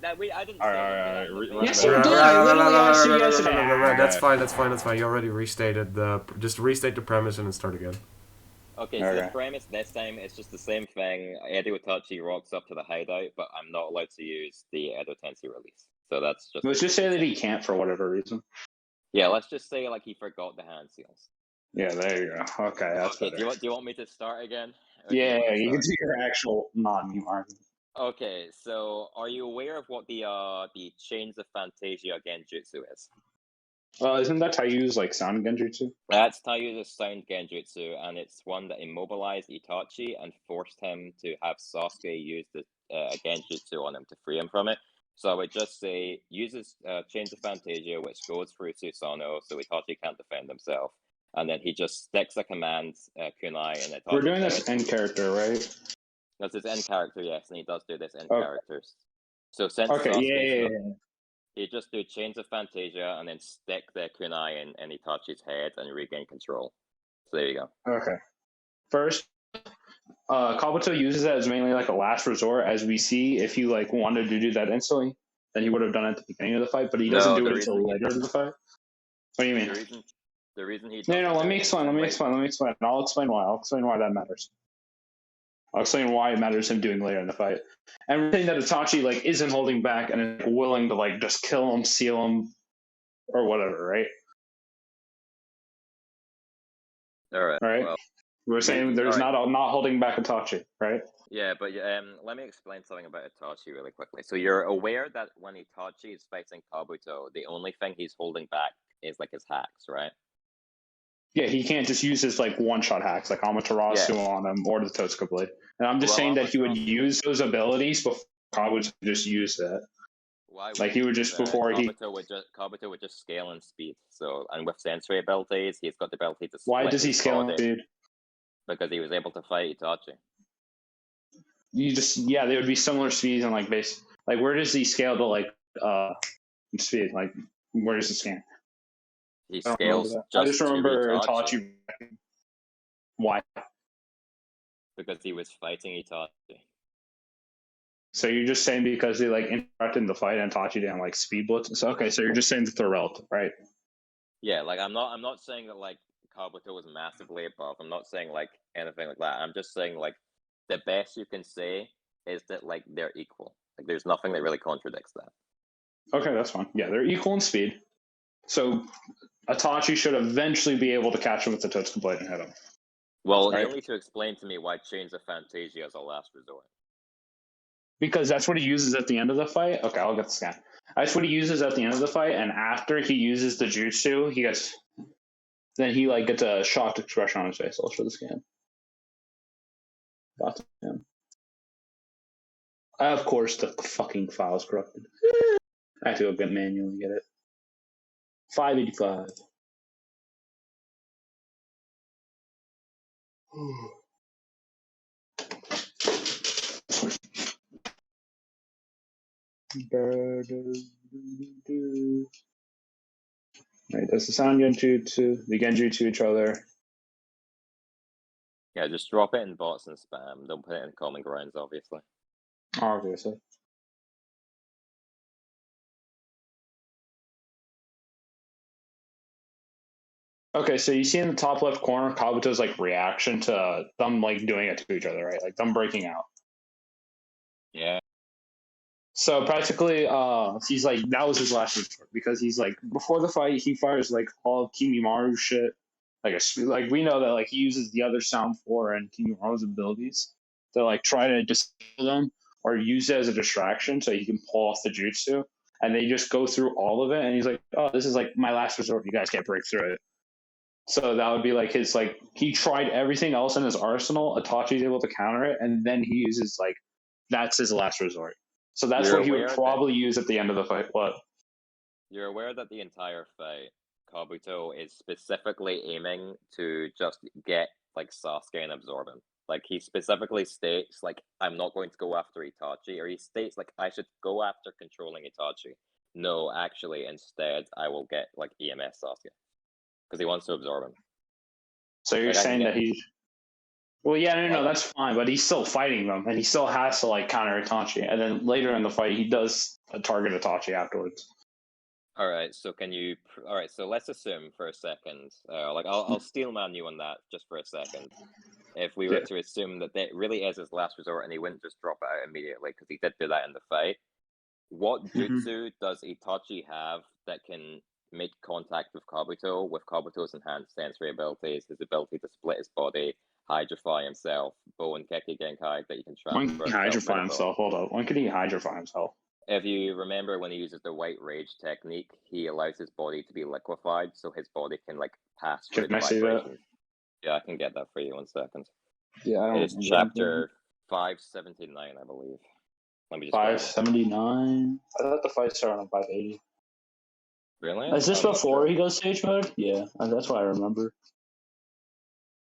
I didn't All say right, anything all to right. that. Nobody Yes, said you Run did. it I back. literally asked you guys today. Alright. That's fine. You already restated just restate the premise and then start again. Okay, so the Okay. premise this time is just the same thing. Edo Itachi rocks up to the hideout, but I'm not allowed to use the Edo Tensei release. So that's just. Let's just say that he can't for whatever reason. Yeah, let's just say like he forgot the hand seals. Yeah, there you go. Okay, that's Okay, better. do you want me to start again? Yeah, you can do your actual non-meme argument. Okay, so are you aware of what the Chains of Fantasia Genjutsu is? Isn't that how you use like sound genjutsu? That's Taiyu's sound genjutsu, and it's one that immobilized Itachi and forced him to have Sasuke use the genjutsu on him to free him from it. So I would just say uses Chains of Fantasia, which goes through Susanoo, so Itachi can't defend himself, and then he just sticks a command kunai and Itachi's We're doing head. this end character, right? That's his end character, yes, and he does do this end Okay. characters. So since Okay, Sasuke's yeah. he just do Chains of Fantasia and then stick the kunai in Itachi's head and regain control. So there you go. Okay. First, Kabuto uses that as mainly like a last resort, as we see. If you like wanted to do that instantly, then he would have done it at the beginning of the fight, but he doesn't do it until later in the fight. What do you mean? The reason he No, let me explain. I'll explain why that matters. I'll explain why it matters him doing later in the fight. And we're saying that Itachi like isn't holding back and is willing to like just kill him, seal him, or whatever, right? All right. Right. Well, we're saying there's not holding back Itachi, right? Yeah, but let me explain something about Itachi really quickly. So you're aware that when Itachi is fighting Kabuto, the only thing he's holding back is like his hacks, right? Yeah, he can't just use his like one-shot hacks like Amaterasu on him or the Totsuka Blade. And I'm just saying that he would use those abilities before Kabuto just use that. Why would like he would just before Kabuto would just scale in speed. So and with sensory abilities, he's got the ability to. Why does he scale in speed? Because he was able to fight Itachi. They would be similar speeds and like base. Like where does he scale to like speed? Like where does he scan? He scales. I just remember Itachi. Why? Because he was fighting Itachi. So you're just saying because they like interacted in the fight and Itachi didn't like speed blitz. So okay, so you're just saying that they're relative, right? Yeah, like I'm not saying that like Kabuto was massively above. I'm not saying like anything like that. I'm just saying like the best you can say is that like they're equal. Like there's nothing that really contradicts that. Okay, that's fine. Yeah, they're equal in speed. So Itachi should eventually be able to catch him with the Totsuka Blade and hit him. Well, right? You'll need to explain to me why Chains of Fantasia is a last resort. Because that's what he uses at the end of the fight. Okay, I'll get the scan. That's what he uses at the end of the fight, and after he uses the jutsu, then he like gets a shocked expression on his face. I'll show the scan. Got him. Of course, the fucking file's corrupted. I have to go manually get it. 585. Right, that's the sound genjutsu, the genjutsu each other. Yeah, just drop it in bots and spam. Don't put it in common grounds, obviously. Obviously. Okay, so you see in the top left corner, Kabuto's like reaction to them like doing it to each other, right? Like them breaking out. Yeah. So practically, he's like that was his last resort because he's like before the fight he fires like all of Kimimaru's shit, like we know that like he uses the other Sound 4 and Kimimaru's abilities to like try to disable them or use it as a distraction so he can pull off the jutsu, and they just go through all of it, and he's like, oh, this is like my last resort. You guys can't break through it. So that would be like his like he tried everything else in his arsenal. Itachi's able to counter it, and then he uses like that's his last resort. So that's what he would probably use at the end of the fight. What? You're aware that the entire fight, Kabuto is specifically aiming to just get like Sasuke and absorb him. Like he specifically states, like I'm not going to go after Itachi, or he states like I should go after controlling Itachi. No, actually, instead I will get like EMS Sasuke because he wants to absorb him. So you're saying that Well, yeah, no, that's fine, but he's still fighting them, and he still has to like counter Itachi, and then later in the fight, he does target Itachi afterwards. All right, so can you? All right, so let's assume for a second, like I'll steelman you on that just for a second. If we were Yeah. to assume that that really is his last resort and he wouldn't just drop it out immediately because he did do that in the fight, what jutsu does Itachi have that can make contact with Kabuto's enhanced sensory abilities, his ability to split his body, hydrify himself, bow and Keki Genkai that he can When can transfer he himself hydrify himself? Hold up. When can he hydrify himself? If you remember when he uses the white rage technique, he allows his body to be liquefied so his body can like pass through Can the I see that? vibrations. Yeah, I can get that for you 1 second. Yeah, I don't It's remember. chapter 579, I believe. Let me just grab it. 579. I thought the fight started on 580. Really? Is this I'm not before sure. he goes stage mode? Yeah, that's what I remember.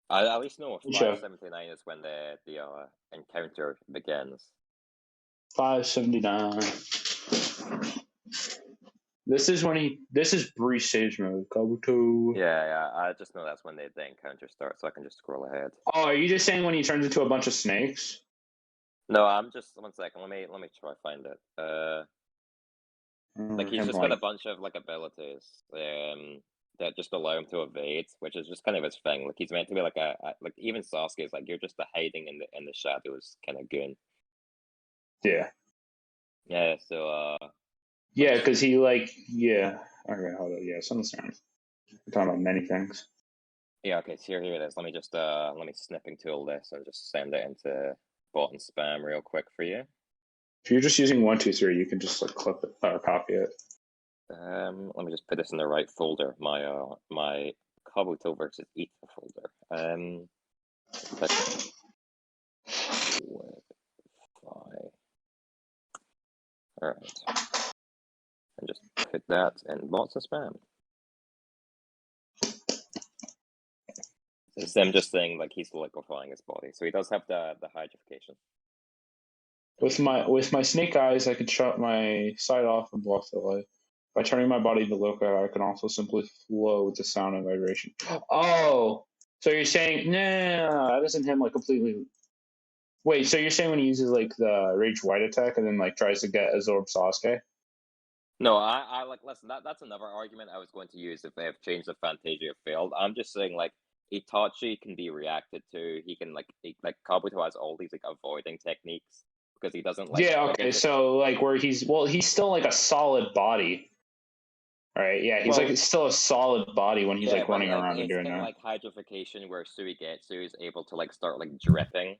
I at least know Sure. 579 is when the encounter begins. 579. This is brief stage mode. Kabuto. Yeah, I just know that's when the encounter starts, so I can just scroll ahead. Oh, are you just saying when he turns into a bunch of snakes? No, I'm just 1 second. Let me try to find it. Like he's just got a bunch of like abilities that just allow him to evade, which is just kind of his thing. Like he's meant to be like a like even Sasuke is like you're just a hiding in the shadows kind of goon. Yeah. Yeah, so Yeah, because he like Okay, hold on. Yeah, some sounds. We're talking about many things. yeah, okay, so here it is. Let me just let me snipping tool this and just send it into bot and spam real quick for you. If you're just using 123, you can just like clip it or copy it. Let me just put this in the right folder. My Kabuto versus Ita folder. All right, and just put that in bots and spam. It's them just saying like he's liquefying his body, so he does have the hydrification. With my snake eyes, I could shut my sight off and block the light. By turning my body to loco, I can also simply flow with the sound and vibration. Oh, so you're saying no, that isn't him like completely. Wait, so you're saying when he uses like the rage white attack and then like tries to get absorb Sasuke? No, I like listen. That's another argument I was going to use if they have changed the Fantasia failed. I'm just saying like Itachi can be reacted to. He can like Kabuto has all these like avoiding techniques because he doesn't like. Yeah. Like, Okay. So like where he's still like a solid body. All right. Yeah. He's like still a solid body when he's like running around and it's doing kind of that. like hydrification where Suigetsu is able to like start like dripping,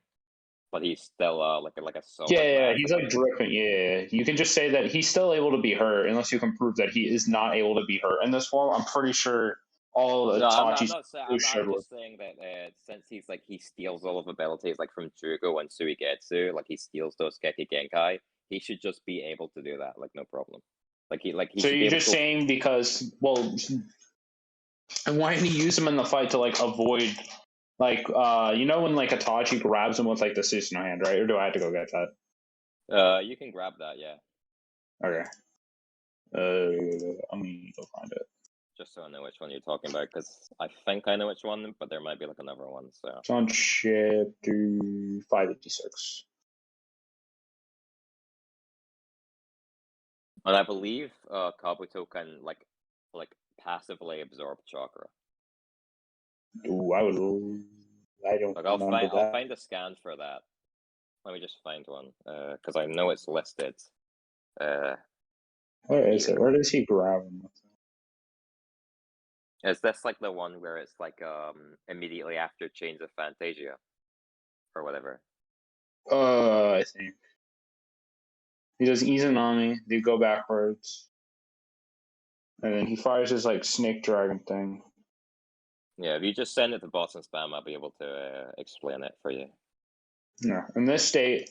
but he's still like a solid Yeah, mass. he's like dripping. Yeah, you can just say that he's still able to be hurt unless you can prove that he is not able to be hurt in this form. I'm pretty sure all the No, I'm Tachi's not saying. I'm just saying that since he's like he steals all of abilities like from Jugo and Suigetsu, like he steals those Keki Genkai, he should just be able to do that, like no problem. He So should be you're able just to. saying because and why didn't he use him in the fight to like avoid like when like Itachi grabs him with like the Susanoo hand, right? Or do I have to go get that? You can grab that, yeah. Okay. I'm gonna go find it. Just so I know which one you're talking about, because I think I know which one, but there might be like another one. So it's on chapter 586. And I believe Kabuto can like passively absorb chakra. Ooh, I don't Like remember I'll that. find a scan for that. Let me just find one, because I know it's listed. Where is it? Where does he grab him? Is this like the one where it's like immediately after Chains of Fantasia, or whatever? I think he does Izanami. They go backwards, and then he fires his like snake dragon thing. Yeah, if you just send it to bots and spam, I'll be able to explain it for you. Yeah, in this state,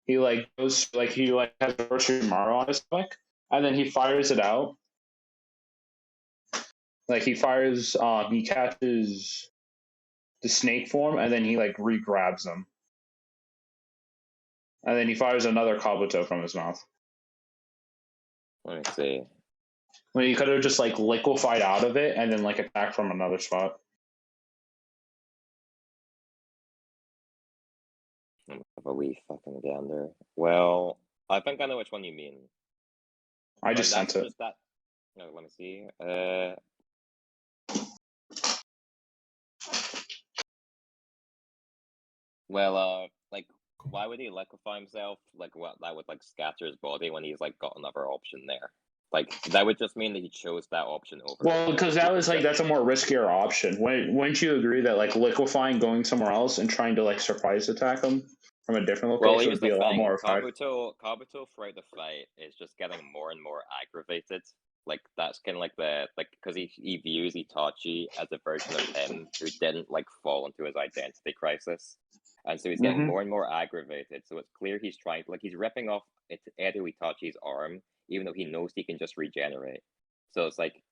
he like goes like he like has Orochimaru on his stomach, and then he fires it out. Like he catches the snake form, and then he like re-grabs them, and then he fires another Kabuto from his mouth. Let me see. When he could have just like liquefied out of it and then like attacked from another spot. Have a wee fucking gander. Well, I think I know which one you mean. I just sent it. Just that. No, let me see. Well, like, why would he liquefy himself? Like, what? That would like scatter his body when he's like got another option there. Like, that would just mean that he chose that option over. Well, because that was like that's a more riskier option. Wouldn't you agree that like liquefying, going somewhere else, and trying to like surprise attack him from a different location would be a lot more effective? Kabuto throughout the fight is just getting more and more aggravated. Like that's kind of like because he views Itachi as a version of him who didn't like fall into his identity crisis, and so he's getting more and more aggravated. So it's clear he's trying to like he's ripping off Edo Itachi's arm, even though he knows he can just regenerate. So it's like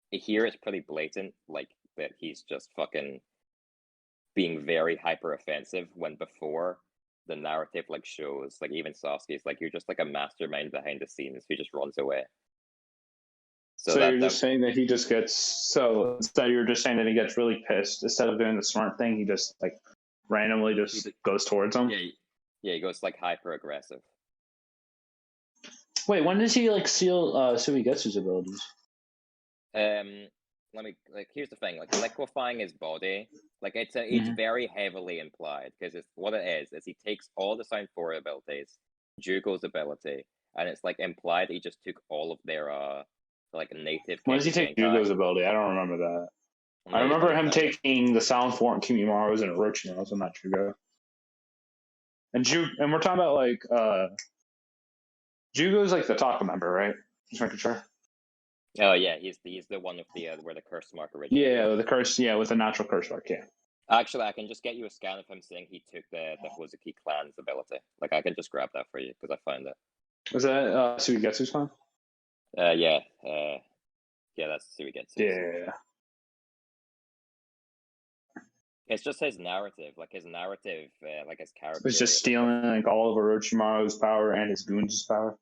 here it's pretty blatant, like that he's just fucking being very hyper offensive when before the narrative like shows like even Sasuke's like you're just like a mastermind behind the scenes who just runs away. So you're just saying that he just gets so instead you're just saying that he gets really pissed instead of doing the smart thing, he just like randomly just goes towards him. Yeah, he goes like hyper aggressive. Wait, when does he like seal Suigetsu's abilities? Let me like here's the thing, like liquefying his body, like it's very heavily implied because it's what it is he takes all the Sound 4 abilities, Jugo's ability, and it's like implied he just took all of their like native. When does he take Jugo's ability? I don't remember that. I remember him taking the Sound 4 and Kimimaru's and Orochimaru's, and not Jugo. And we're talking about like Jugo's like the Taka member, right? Just making sure. Oh yeah, he's the one with the where the curse mark originated. Yeah, the curse. Yeah, with the natural curse mark. Yeah. Actually, I can just get you a scan of him saying he took the Hozuki clan's ability. Like I can just grab that for you because I found it. Was that Suigetsu's clan? Yeah, that's Suigetsu. Yeah. It's just his narrative, like his character. It's just stealing like all of Orochimaru's power and his goons' power.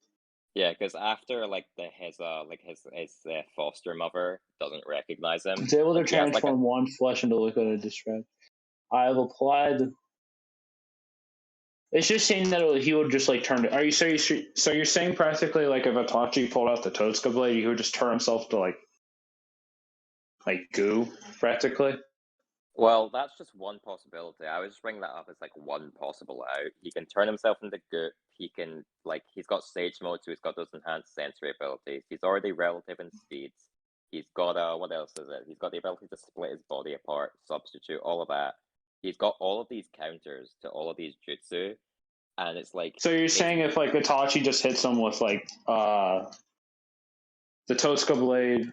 Yeah, because after like his foster mother doesn't recognize him, he's able to transform one flesh into liquid and distract. I have applied. It's just saying that he would just like turn to. Are you so you're saying practically like if Itachi pulled out the Totsuka blade, he would just turn himself to like goo practically? Well, that's just one possibility. I was just bringing that up as like one possible out. He can turn himself into goop. He can he's got sage mode, so he's got those enhanced sensory abilities. He's already relative in speeds. He's got what else is it? He's got the ability to split his body apart, substitute, all of that. He's got all of these counters to all of these jutsu, and it's like. So you're saying if like Itachi just hits him with like the Totsuka blade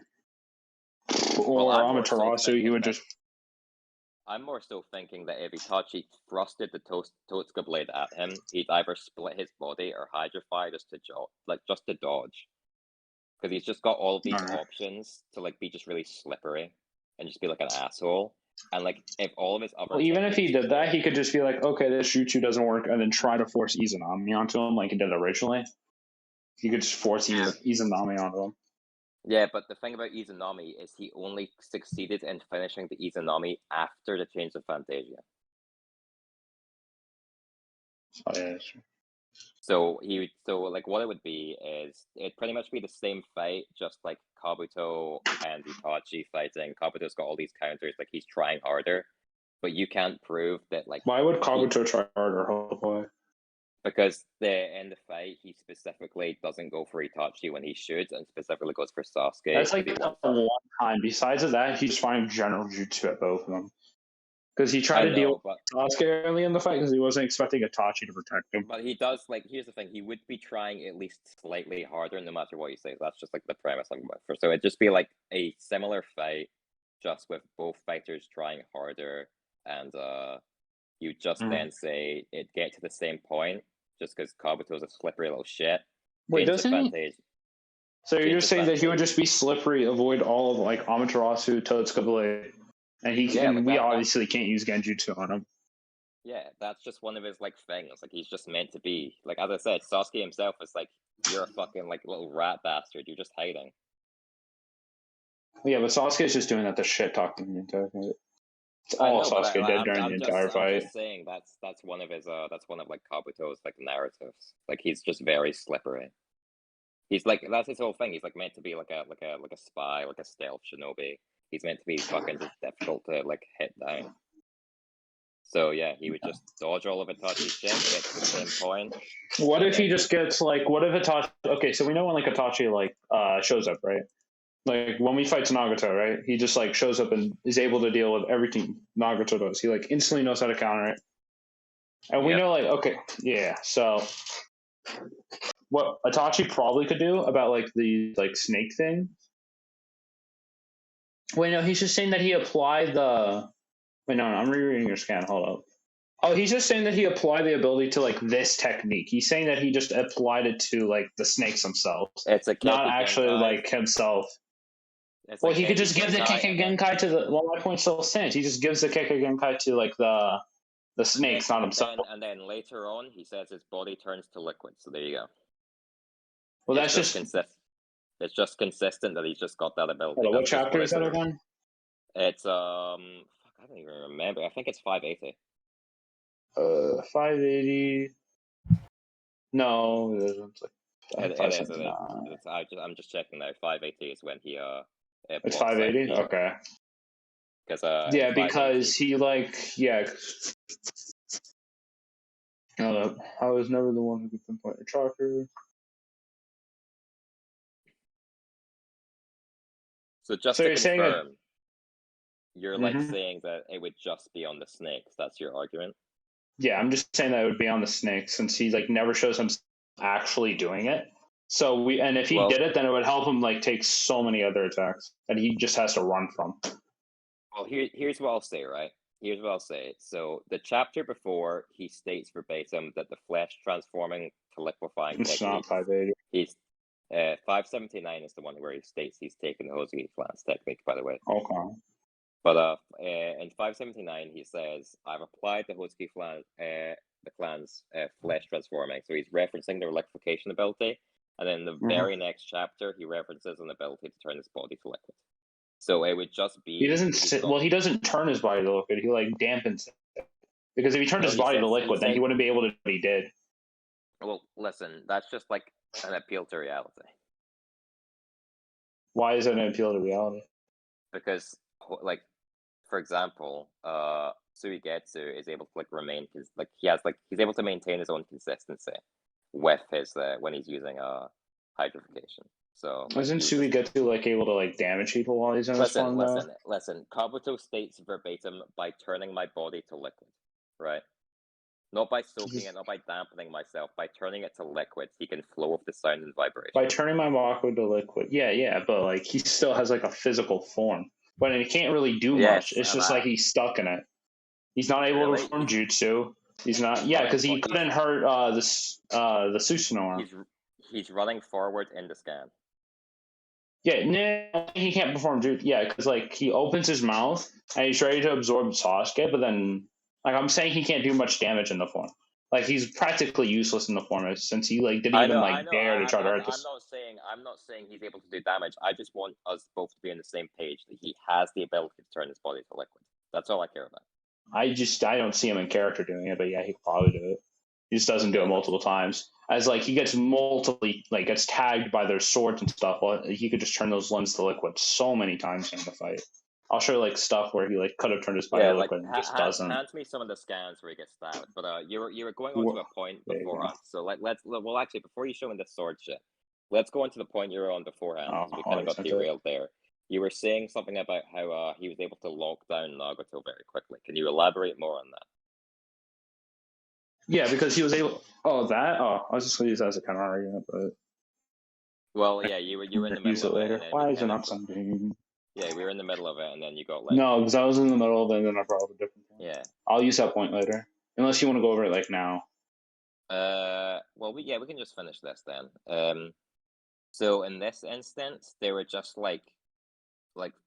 or Amaterasu, he would just. I'm more so thinking that if Itachi thrusted the Totsuka blade at him, he'd either split his body or hydrify just to dodge. Because he's just got all of these options to like be just really slippery and just be like an asshole. And like if all of his other even if he did that, he could just be like, okay, this jutsu doesn't work, and then try to force Izanami onto him like he did originally. He could just force Izanami onto him. Yeah, but the thing about Izanami is he only succeeded in finishing the Izanami after the change of Fantasia. Oh, yeah, that's true. So what it would be is it'd pretty much be the same fight, just like Kabuto and Itachi fighting. Kabuto's got all these counters, like he's trying harder, but you can't prove that like. Why would Kabuto try harder? Why? Because in the fight, he specifically doesn't go for Itachi when he should, and specifically goes for Sasuke. That's like one time. Besides that, he's finding general jutsu at both of them. Because he tried to deal with Sasuke early in the fight because he wasn't expecting Itachi to protect him. But he does, here's the thing, he would be trying at least slightly harder no matter what you say. That's just the premise I'm going for. So it'd just be like a similar fight, just with both fighters trying harder, and you just then say it get to the same point, just because Kabuto's a slippery little shit. Wait, doesn't he? So you're just saying that he would just be slippery, avoid all of Amaterasu, Totsuka blade. And we obviously can't use Genjutsu on him. Yeah, that's just one of his things. He's just meant to be as I said, Sasuke himself is you're a fucking little rat bastard. You're just hiding. Yeah, but Sasuke's just doing that to shit talk the entire fight. It's I all know, but Sasuke did during the entire I'm fight. just saying that's one of his like Kabuto's like narratives. Like he's just very slippery. He's like that's his whole thing. He's like meant to be like a spy, like a stealth shinobi. He's meant to be fucking just difficult to like hit down. So yeah, he would just dodge all of Itachi's shit, get to the same point. What and if he then just gets like? What if Itachi? Okay, so we know when like Itachi like shows up, right? Like when we fight Nagato, right? He just like shows up and is able to deal with everything Nagato does. He like instantly knows how to counter it. And we Yep. know like okay, yeah. So what Itachi probably could do about like the like snake thing. Wait, no, he's just saying that he applied the. Wait, no, I'm rereading your scan. Hold up. Oh, he's just saying that he applied the ability to like this technique. He's saying that he just applied it to like the snakes themselves, it's a not Keki actually Genkai. like himself. It's Well, a he could Keki just give the Genkai, Kekkei and then Genkai to the. Well, my point still stands. He just gives the Kekkei Genkai to like the snakes, not himself. and then later on, he says his body turns to liquid. So there you go. Well, It's that's just. consistent. It's just consistent that he's just got that ability. Hold on, what That's just chapter is that it's. again? It's fuck, I don't even remember. I think it's 580. 580. No, it isn't. Like It is. 579. I'm just checking now. 580 is when he It's blocks out 580. the Okay. because Yeah, because he like yeah. I was never the one who could pinpoint a tracker. So just So to you're saying that? confirm, you're like saying that it would just be on the snakes. That's your argument. Yeah, I'm just saying that it would be on the snake since he like never shows him actually doing it. So if he did it, then it would help him like take so many other attacks that he just has to run from. Well, here's what I'll say, right? Here's what I'll say. So the chapter before, he states verbatim that the flesh transforming to liquefying It's technique. not 580. He's 579 is the one where he states he's taken the Hozuki clan's technique, by the way. Okay. But in 579, he says, "I've applied the Hozuki clan, the clan's flesh transforming." So he's referencing the liquefaction ability, and then the very next chapter, he references an ability to turn his body to liquid. So it would just be. He doesn't turn his body to liquid. He like dampens it because if he turned his body to liquid, then he wouldn't be able to do what he did. Well, listen, that's just like an appeal to reality. Why is it an appeal to reality? Because, like, for example, Suigetsu is able to like remain he's able to maintain his own consistency with his when he's using hydrification. So isn't Suigetsu like able to like damage people while he's in his form? Listen. Kabuto states verbatim, "By turning my body to liquid," right? Not by soaking it, not by dampening myself. By turning it to liquid, he can flow with the sound and vibration. By turning my Mako to liquid, yeah, but like he still has like a physical form, but he can't really do much. It's just like he's stuck in it. He's not able to perform jutsu. He's not, because he couldn't hurt the Susanoo. He's running forward in the scan. Yeah, no, he can't perform jutsu. Yeah, because like he opens his mouth and he's ready to absorb Sasuke, but then like I'm saying he can't do much damage in the form. Like he's practically useless in the form since he like didn't even dare to try to hurt this. I'm not saying he's able to do damage. I just want us both to be on the same page that he has the ability to turn his body to liquid. That's all I care about. I don't see him in character doing it, but yeah, he could probably do it. He just doesn't do it multiple times. As like he gets gets tagged by their swords and stuff. Well, he could just turn those limbs to liquid so many times in the fight. I'll show you like stuff where he like could have turned his body to liquid and just doesn't. Hand me some of the scans where he gets stabbed. But you were going on to a point beforehand. So actually before you show me the sword shit, let's go on to the point you were on beforehand. We kind of got derailed there. You were saying something about how he was able to lock down Nagato very quickly. Can you elaborate more on that? Yeah, because he was able. I was just gonna use that as a counter argument, but. Well, yeah, you were in the middle of it. Later. Why is it not something? Yeah, we were in the middle of it, and then you got No, because I was in the middle of it, and then I brought up a different point. Yeah. I'll use that point later, unless you want to go over it like now. Well, we can just finish this then. So in this instance, they were just like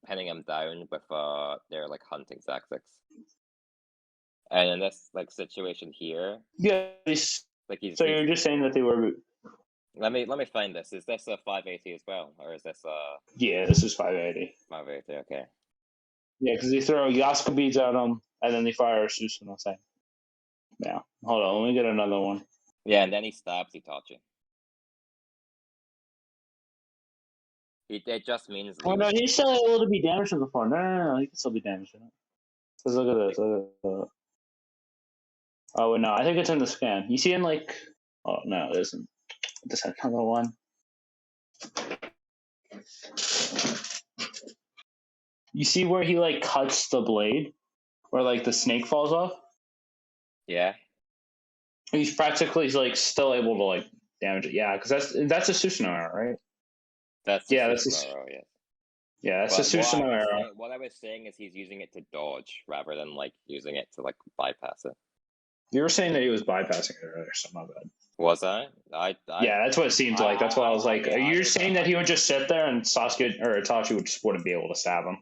pinning him down with their like hunting tactics. And in this like situation here, so you're just saying that they were. Let me find this. Is this a 580 as well, or is this Yeah, this is 580. 580. Okay. Yeah, because they throw Yasuka beads at him, and then they fire a Susanoo thing. Yeah. Hold on, let me get another one. Yeah, and then he stabs Itachi. It just means. Oh no, he's still able to be damaged in the form. No, he can still be damaged in it. Because look at this. Look at oh no, I think it's in the scan. You see in like. Oh no, it isn't. Just another one. You see where he like cuts the blade, where like the snake falls off. Yeah. He's practically like still able to like damage it. Yeah, because that's a Susanoo arrow, right? That's Yeah, that's that's arrow, yeah. Yeah, that's But a Susanoo arrow. what I was saying is he's using it to dodge rather than like using it to like bypass it. You were saying that he was bypassing it earlier, so my bad. Was I? Yeah, that's what it seemed like. That's why I was like, mean, are you saying that he would just sit there and Sasuke or Itachi would just wouldn't be able to stab him?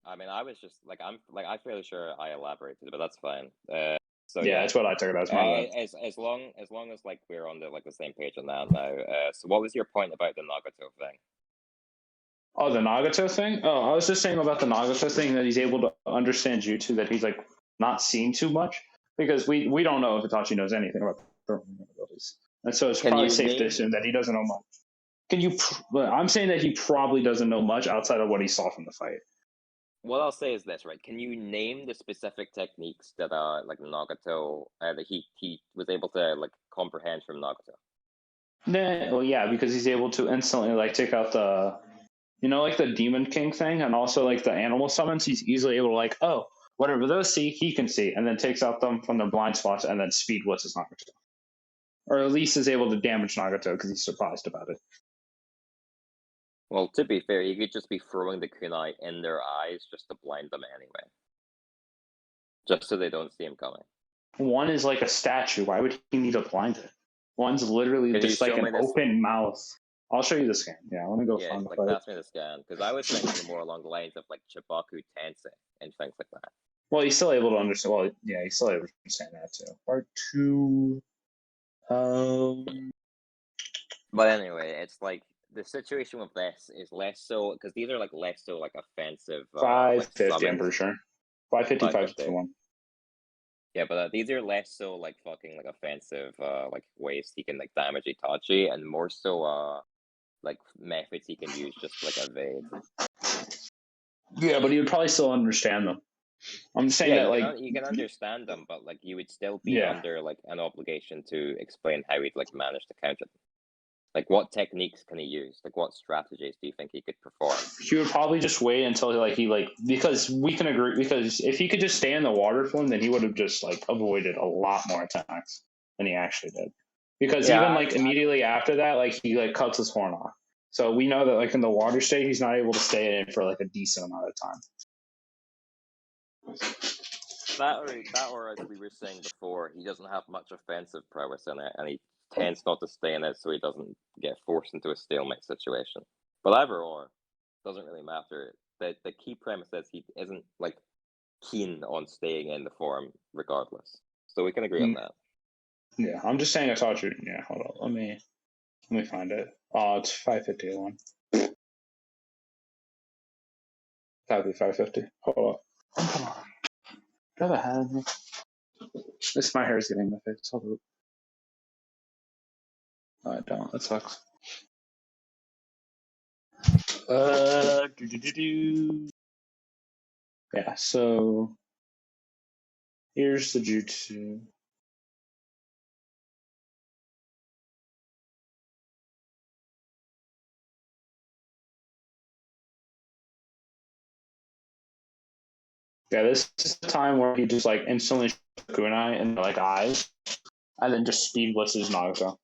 I mean, I was just like I'm fairly sure I elaborated, but that's fine. So yeah, that's what I took it as. My bad. As long as like we're on the same page on that now. So what was your point about the Nagato thing? Oh, the Nagato thing? Oh, I was just saying about the Nagato thing that he's able to understand jutsu, that he's like not seen too much, because we don't know if Itachi knows anything about the abilities, and so it's probably safe to assume that he doesn't know much. I'm saying that he probably doesn't know much outside of what he saw from the fight. What I'll say is this, right? Can you name the specific techniques that like Nagato that he was able to like comprehend from Nagato? Well, yeah, because he's able to instantly like take out the, like the Demon King thing, and also like the animal summons. He's easily able to like, oh, whatever those see, he can see, and then takes out them from their blind spots, and then speed blitzes Nagato, or at least is able to damage Nagato because he's surprised about it. Well, to be fair, you could just be throwing the kunai in their eyes just to blind them anyway. Just so they don't see him coming. One is like a statue. Why would he need to blind it? One's literally just like an open mouth. I'll show you the scan. Yeah, let me go find the fight. Pass me the scan, because I was thinking more along the lines of like Chibaku Tensei and things like that. Well, he's still able to understand. Well, yeah, he's still able to understand that too. Part 2. But anyway, it's like the situation with this is less so because these are like less so like offensive. 550, I'm pretty sure. 550, 551. Yeah, but these are less so like fucking like offensive like ways he can like damage Itachi, and more so like methods he can use just like evade. Yeah, but he would probably still understand them. I'm saying that like you can understand them, but like you would still be under like an obligation to explain how he'd like manage to counter them. Like, what techniques can he use? Like, what strategies do you think he could perform? He would probably just wait until because we can agree, because if he could just stay in the water form, then he would have just like avoided a lot more attacks than he actually did. Because even like immediately after that, like he like cuts his horn off. So we know that like in the water state, he's not able to stay in for like a decent amount of time. That or as we were saying before, he doesn't have much offensive prowess in it, and he tends not to stay in it so he doesn't get forced into a stalemate situation. But either or, doesn't really matter. The key premise is he isn't like keen on staying in the form regardless. So we can agree on that. Yeah, I'm just saying I thought you. Yeah, hold on. Let me find it. Oh, it's 551. That'd be 550. Hold on. Come on. Do I have a hat in here? My hair is getting in my face. Hold on. No, I don't. That sucks. Yeah, so here's the jutsu. Yeah, this is the time where he just like instantly kunai in like eyes, and then just speed blitzes Nagato.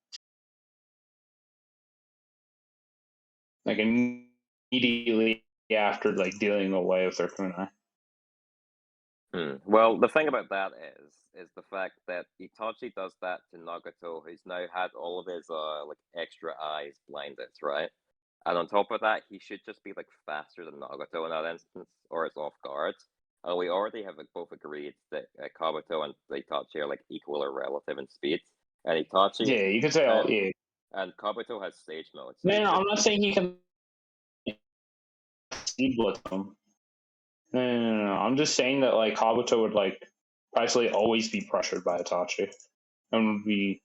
Like immediately after like dealing away with their kunai. Well, the thing about that is the fact that Itachi does that to Nagato, who's now had all of his like extra eyes blinded, right? And on top of that, he should just be like faster than Nagato in that instance, or it's off guard. We already have like both agreed that Kabuto and Itachi are like equal or relative in speed, and Itachi. Yeah, you can say all. Yeah. And Kabuto has stage mode. So no, I'm not saying he can speed blitz him. No. I'm just saying that like Kabuto would like practically always be pressured by Itachi, and would be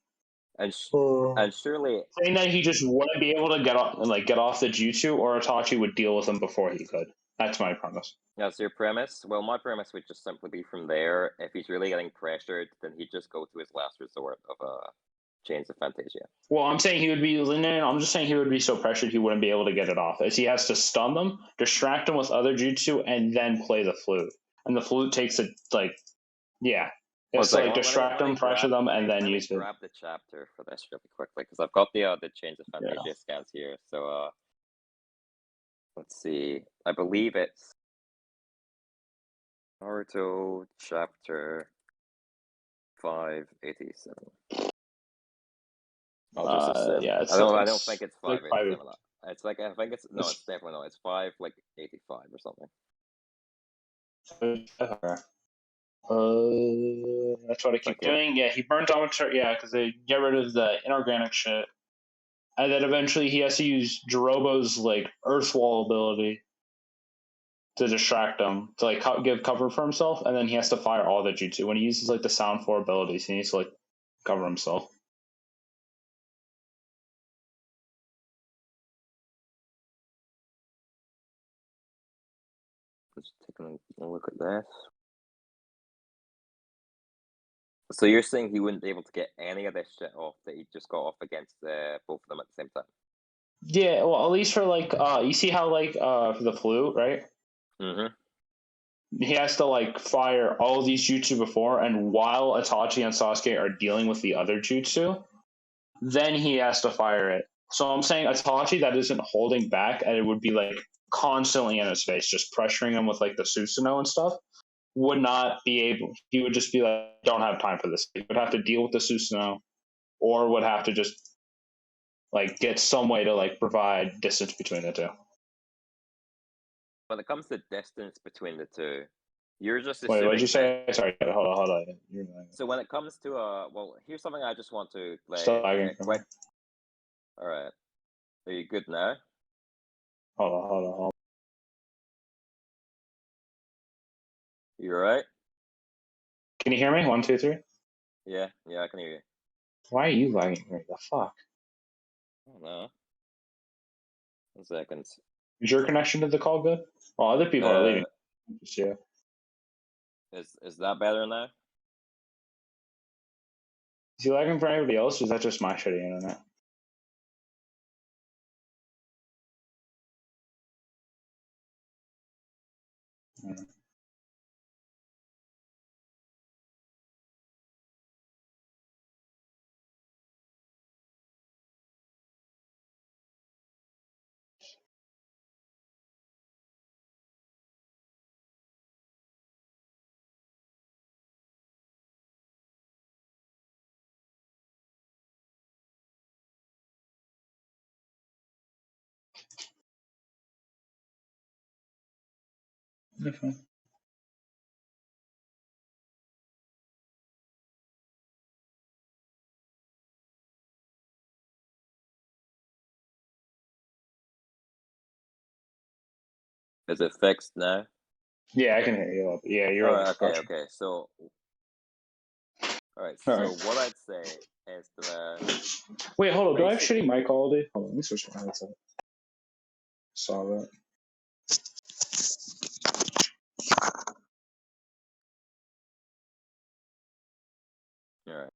And surely, saying that he just wouldn't be able to get off the jutsu, or Itachi would deal with him before he could. That's my premise. that's your premise. Well, my premise would just simply be from there. If he's really getting pressured, then he'd just go to his last resort of Chains of Fantasia. Well, I'm saying he would be. I'm just saying he would be so pressured he wouldn't be able to get it off, as he has to stun them, distract them with other jutsu, and then play the flute. And the flute takes it like, yeah, it's like distract them, pressure them, and then use it. Grab the chapter for this really quickly because I've got the Chains of Fantasia scans here. So let's see. I believe it's Naruto chapter 587. I'll just assume. Yeah, I don't think it's 587. Like it's like I think it's it's definitely not. It's 585 or something. That's what I keep doing. Yeah, he burnt Dominator. Yeah, because they get rid of the inorganic shit, and then eventually he has to use Jirobo's like Earth Wall ability to distract him, to like give cover for himself, and then he has to fire all the jutsu. When he uses like the Sound 4 abilities, he needs to like cover himself. Just taking a look at this. So you're saying he wouldn't be able to get any of this shit off that he just got off against both of them at the same time? Yeah, well, at least for like, you see how like for the flute, right? Mm-hmm. He has to like fire all these jutsu before, and while Itachi and Sasuke are dealing with the other jutsu, then he has to fire it. So I'm saying Itachi that isn't holding back, and it would be like constantly in his face, just pressuring him with like the Susanoo and stuff, would not be able. He would just be like, "Don't have time for this." He would have to deal with the Susanoo, or would have to just like get some way to like provide distance between the two. When it comes to distance between the two, you're just Wait, assuming. what'd you say? Sorry, hold on. So when it comes to well, here's something I just want to like Still lagging. quick. All right, are you good now? Hold on. You all right? Can you hear me? 1, 2, 3. Yeah, I can hear you. Why are you lagging? The fuck? I don't know. 1 second. Is your connection to the call good? Well, other people are leaving. Yeah. Is that better now? Is he lagging for anybody else, or is that just my shitty internet? Is it fixed now? Yeah, I can hear you. Yeah, you're right. Okay. So, all right. So what I'd say is that. Wait, hold on. Do I have shitty mic quality? Hold on, let me switch my headset. Saw that. All right.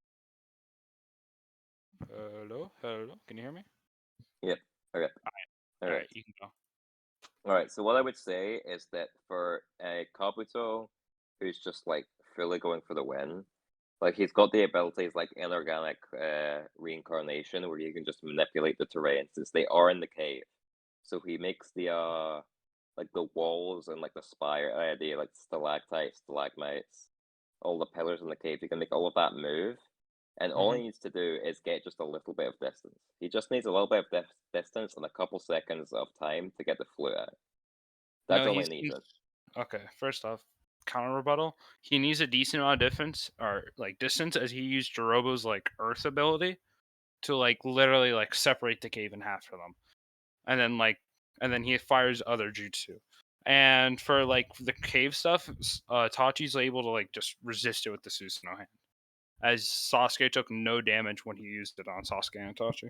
Hello. Can you hear me? Yep. Okay. All right. You can go. All right. So what I would say is that for Kabuto, who's just like fully going for the win, like he's got the abilities like inorganic reincarnation, where you can just manipulate the terrain since they are in the cave. So he makes the like the walls and like the spire, the like stalactites, stalagmites, all the pillars in the cave. He can make all of that move. And all he needs to do is get just a little bit of distance. He just needs a little bit of distance and a couple seconds of time to get the flute out. That's all he needs. Okay, first off, counter rebuttal. He needs a decent amount of distance as he used Jirobo's like Earth ability to like literally like separate the cave in half for them, and then he fires other jutsu. And for like the cave stuff, Itachi's able to like just resist it with the Susanoo hand, as Sasuke took no damage when he used it on Sasuke and Itachi.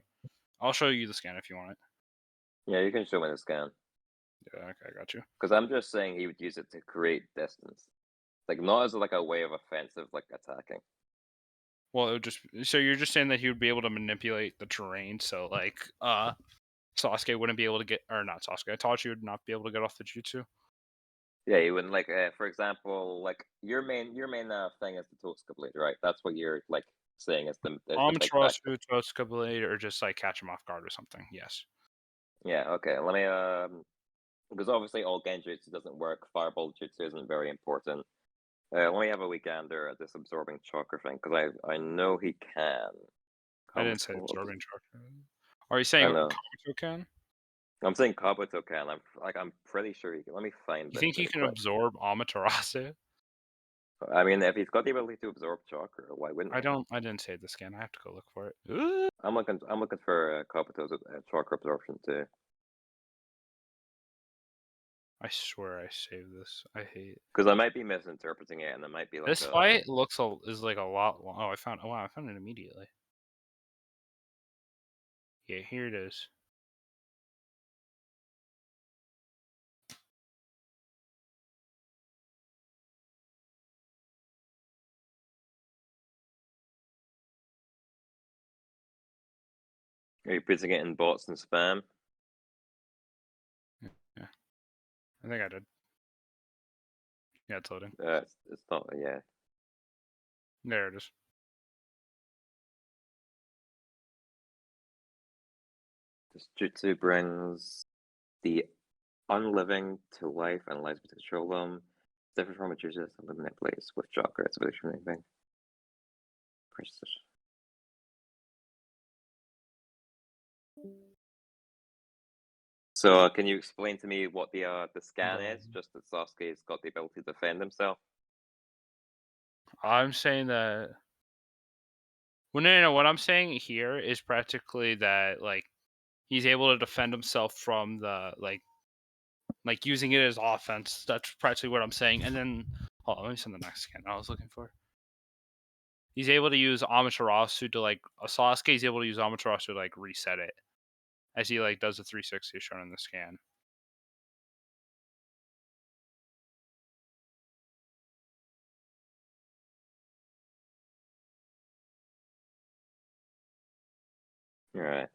I'll show you the scan if you want it. Yeah, you can show me the scan. Yeah, okay, I got you. Because I'm just saying he would use it to create distance, like not as like a way of offensive, like attacking. Well, it would just so you're just saying that he would be able to manipulate the terrain, so like Sasuke wouldn't be able to get, or not Sasuke, Itachi would not be able to get off the jutsu. Yeah, you wouldn't like, for example, like your main thing is the Tosuka blade, right? That's what you're like saying is the big factor. Amaterasu, Tosuka Blade, or just like catch him off guard or something. Yes. Yeah, okay. Let me because obviously all genjutsu doesn't work. Fireball jutsu isn't very important. Let me have a weekender at this absorbing chakra thing because I know he can. I didn't say Kabuto, absorbing chakra. Are you I saying know. Kabuto can? I'm saying Kabuto can. I'm pretty sure he can. Let me find You this think he really can quick. absorb Amaterasu? I mean, if he's got the ability to absorb chakra, why wouldn't he? I didn't say the scan. I have to go look for it. Ooh. I'm looking for Kabuto's chakra absorption too. I swear I saved this. I hate Because I might be misinterpreting it, and it might be like this fight. Is like a lot long. Oh, I found. Oh wow, I found it immediately. Yeah, here it is. Are you putting it in bots and spam? Yeah, I think I did. Yeah, it's loading. It's not. Yeah. There it is. This jutsu brings the unliving to life and allows me to control them. It's different from a jutsu that manipulates with chakra. It's a bit of anything. So, can you explain to me what the scan is? Just that Sasuke's got the ability to defend himself. I'm saying that. Well, no. What I'm saying here is practically that like he's able to defend himself from the like using it as offense. That's practically what I'm saying. And then, hold on, let me send the next scan I was looking for. He's able to use Amaterasu to like Sasuke. He's able to use Amaterasu to like reset it, as he like does the 360 shown in the scan. All right.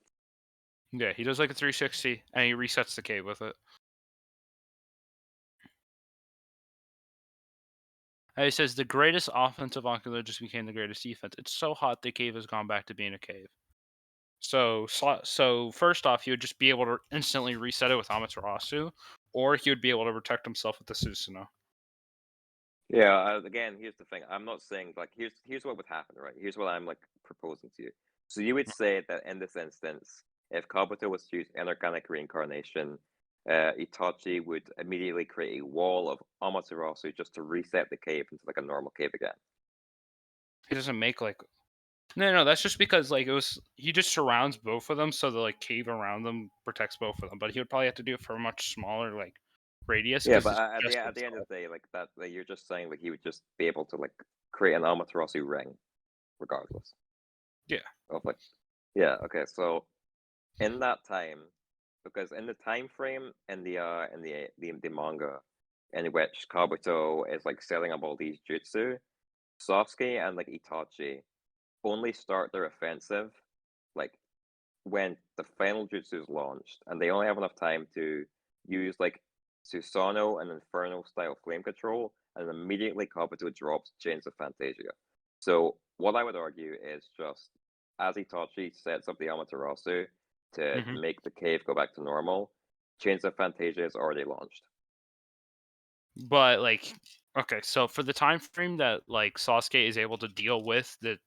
Yeah, he does like a 360 and he resets the cave with it. And he says the greatest offensive on Killer just became the greatest defense. It's so hot the cave has gone back to being a cave. So first off, he would just be able to instantly reset it with Amaterasu, or he would be able to protect himself with the Susanoo. Yeah. Again, here's the thing. I'm not saying like here's what would happen, right? Here's what I'm like proposing to you. So you would say that in this instance, if Kabuto was to use inorganic reincarnation, Itachi would immediately create a wall of Amaterasu just to reset the cave into like a normal cave again. He doesn't make like no. That's just because like he just surrounds both of them, so the like cave around them protects both of them. But he would probably have to do it for a much smaller like radius. Yeah, but It's at just the end of the day, like that, like you're just saying like he would just be able to like create an Amaterasu ring, regardless. Yeah. Of like, yeah. Okay, so in that time, because in the time frame in the manga, in which Kabuto is like setting up all these jutsu, Sasuke and like Itachi only start their offensive like when the final jutsu is launched, and they only have enough time to use like Susanoo and Inferno style flame control, and immediately Kabuto drops Chains of Fantasia. So what I would argue is just as Itachi sets up the Amaterasu to Mhm. make the cave go back to normal, Chains of Fantasia is already launched. But like, okay, so for the time frame that like Sasuke is able to deal with the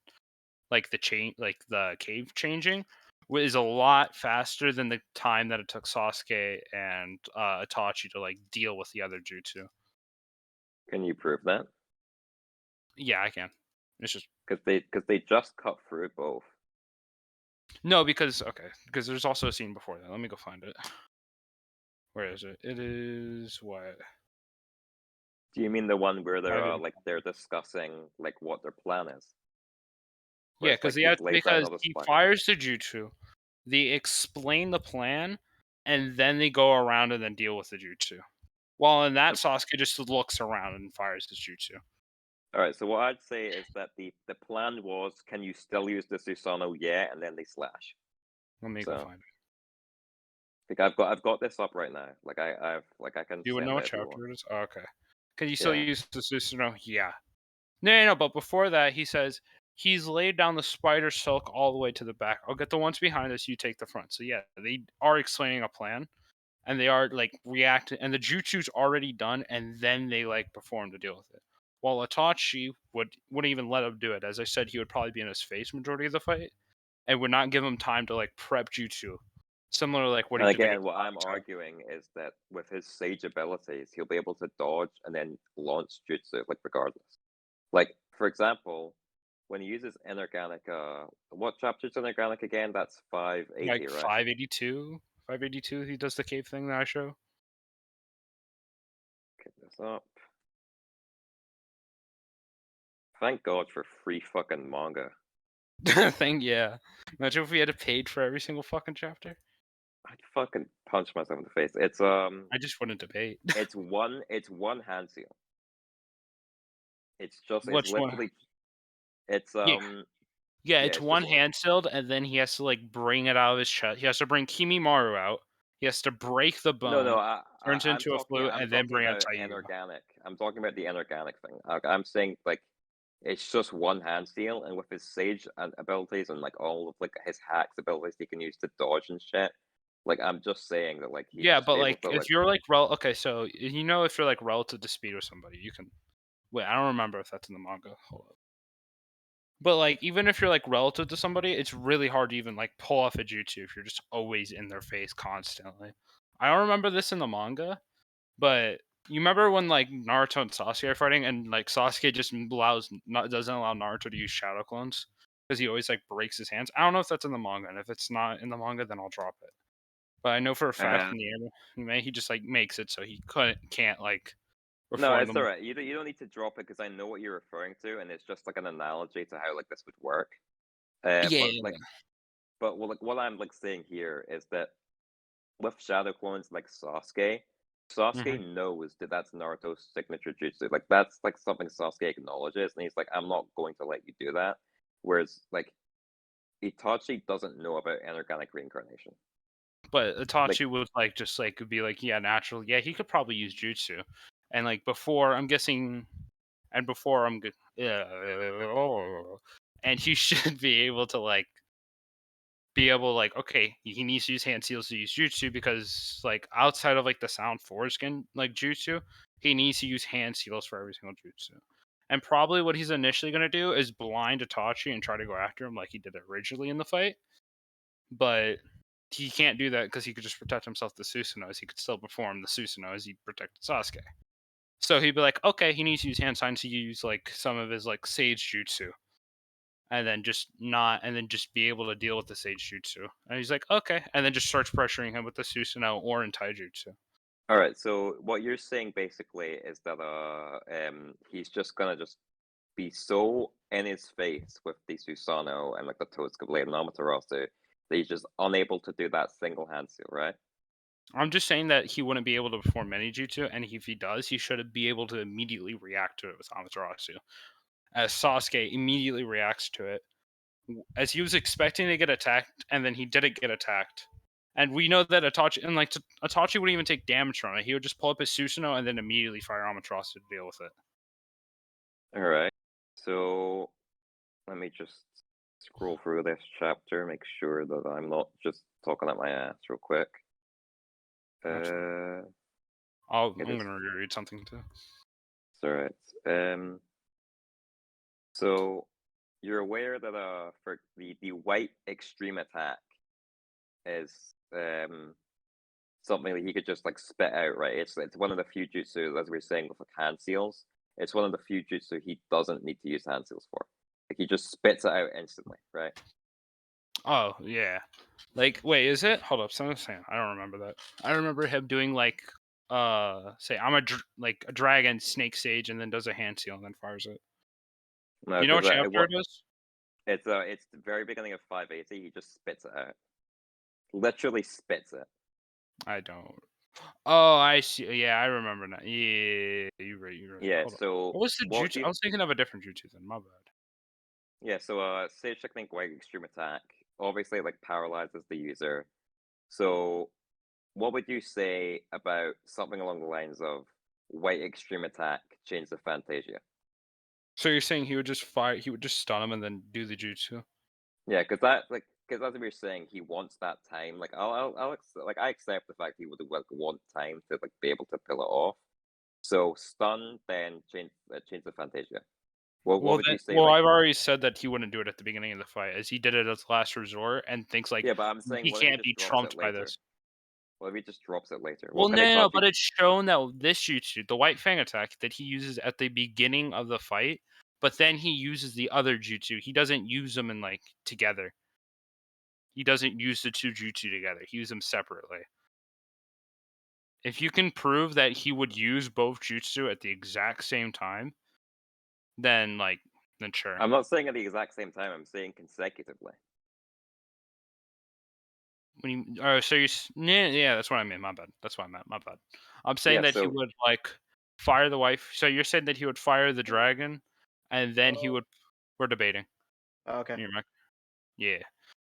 cave changing is a lot faster than the time that it took Sasuke and Itachi to like deal with the other jutsu. Can you prove that? Yeah, I can. It's just Because they just cut through both. no, because there's also a scene before that. Let me go find it. Where is it? It is what? Do you mean the one where they're 584. they're discussing like what their plan is? Where Yeah, it's like because he's laid down all this he plan. fires the jutsu, they explain the plan, and then they go around and then deal with the jutsu. While in that, Sasuke just looks around and fires his jutsu. All right, so what I'd say is that the plan was, can you still use the Susanoo? Yeah, and then they slash. Let me go So, find it. like I've got this up right now. Like I can You would send know it what if you want. chapter it is? Oh, okay. Can you still Yeah. use the Susanoo? Yeah. No, but before that, he says he's laid down the spider silk all the way to the back. I'll get the ones behind us, you take the front. So yeah, they are explaining a plan, and they are like reacting, and the jutsu's already done, and then they like perform to deal with it. While Itachi wouldn't even let him do it. As I said, he would probably be in his face majority of the fight, and would not give him time to like prep jutsu. Similar to like what he And did again, against what I'm Kabuto. arguing is that with his sage abilities, he'll be able to dodge and then launch jutsu, like regardless. Like for example, when he uses inorganic, what chapter's inorganic again? That's 580, Like right? 582, 582. He does the cave thing that I show. Get this up. Thank God for free fucking manga. Thing, yeah. Imagine if we had to pay for every single fucking chapter. I'd fucking punch myself in the face. It's I just wouldn't debate. it's one hand seal. It's Which one? literally it's Yeah, yeah. yeah, It's it's one just hand sealed, and then he has to like bring it out of his chest. He has to bring Kimimaru out. He has to break the no, bone, turns it into a flute, I'm and then talking bring out about Taiyu. inorganic. I'm talking about the inorganic thing. I'm saying like it's just one hand seal, and with his sage abilities and like all of like his hacks abilities, he can use to dodge and shit. Like I'm just saying that like he'd Yeah, just but be able like to like if you're like okay, so if you're like relative to speed with somebody, you can. Wait, I don't remember if that's in the manga. Hold up. But like even if you're like relative to somebody, it's really hard to even like pull off a jutsu if you're just always in their face constantly. I don't remember this in the manga, but you remember when like Naruto and Sasuke are fighting, and like Sasuke just doesn't allow Naruto to use shadow clones because he always like breaks his hands. I don't know if that's in the manga, and if it's not in the manga, then I'll drop it. But I know for a fact uh, in the anime, he just like makes it so he can't like no, perform it's them. alright. You don't need to drop it because I know what you're referring to, and it's just like an analogy to how like this would work. Yeah, But like, but well, like what I'm like saying here is that with shadow clones like Sasuke, hmm Sasuke knows that that's Naruto's signature jutsu. Like that's like something Sasuke acknowledges, and he's like, I'm not going to let you do that. Whereas like Itachi doesn't know about inorganic reincarnation. but Like Itachi would like just like could be like, yeah, natural. Yeah, he could probably use jutsu, and like before, I'm guessing, and before I'm good. Yeah, and he should be able to like okay, he needs to use hand seals to use jutsu because like outside of like the sound foreskin like jutsu, he needs to use hand seals for every single jutsu. And probably what he's initially gonna do is blind Itachi and try to go after him like he did originally in the fight. But he can't do that because he could just protect himself with the Susanoo. He could still perform the Susanoo as he protected Sasuke. So he'd be like, okay, he needs to use hand signs to use like some of his like sage jutsu, and then just be able to deal with the sage jutsu. And he's like, okay, and then just starts pressuring him with the Susanoo or in taijutsu. all right, so what you're saying basically is that he's just gonna just be so in his face with the Susanoo and like the Totsuka Blade and Amaterasu that he's just unable to do that single hand seal, right? I'm just saying that he wouldn't be able to perform many jutsu, and if he does, he should be able to immediately react to it with Amaterasu. As Sasuke immediately reacts to it, as he was expecting to get attacked, and then he didn't get attacked. And we know that Itachi wouldn't even take damage from it. He would just pull up his Susanoo and then immediately fire Amaterasu to deal with it. All right. So let me just scroll through this chapter, make sure that I'm not just talking at my ass real quick. Absolutely. Uh, I'm it going is to reread something too. it's all right. So you're aware that for the white extreme attack is something that he could just like spit out, right? It's one of the few jutsu, as we were saying with like hand seals. It's one of the few jutsu he doesn't need to use hand seals for. Like he just spits it out instantly, right? Oh yeah. Like, wait, is it? Hold up, someone's saying. I don't remember that. I remember him doing like, say I'm like a dragon snake sage, and then does a hand seal and then fires it. No, You know what because chapter it is? it's the very beginning of 580. He just spits it out, literally spits it. I don't. Oh, I see. Yeah, I remember now. Yeah, you're right. You're right. Yeah. Hold on. So What was the what jutsu? you I was thinking of a different jutsu then. My bad. yeah. So Sage Technique White Extreme Attack obviously it, like paralyzes the user. So what would you say about something along the lines of White Extreme Attack change the Fantasia? So you're saying he would just fire? He would just stun him and then do the jutsu? Yeah, because because as we were saying, he wants that time. Like I accept the fact he would like want time to like be able to pull it off. So stun, then change the Fantasia. What would you say? Well, Like I've already said that he wouldn't do it at the beginning of the fight, as he did it as last resort, and thinks like yeah, but I'm saying he what if he can't just be drops it trumped by later? this. What if he just drops it later? Well, What can no, but Itachi? it's shown that this jutsu, the White Fang attack, that he uses at the beginning of the fight, but then he uses the other jutsu. He doesn't use them in like together. He doesn't use the two jutsu together. He uses them separately. If you can prove that he would use both jutsu at the exact same time, then sure. I'm not saying at the exact same time. I'm saying consecutively. When you, so you, yeah, that's what I mean. My bad. That's what I meant. My bad. I'm saying Yeah. that he So would like fire the wife. So you're saying that he would fire the dragon, and then he would. We're debating. Okay. Your mic. Yeah.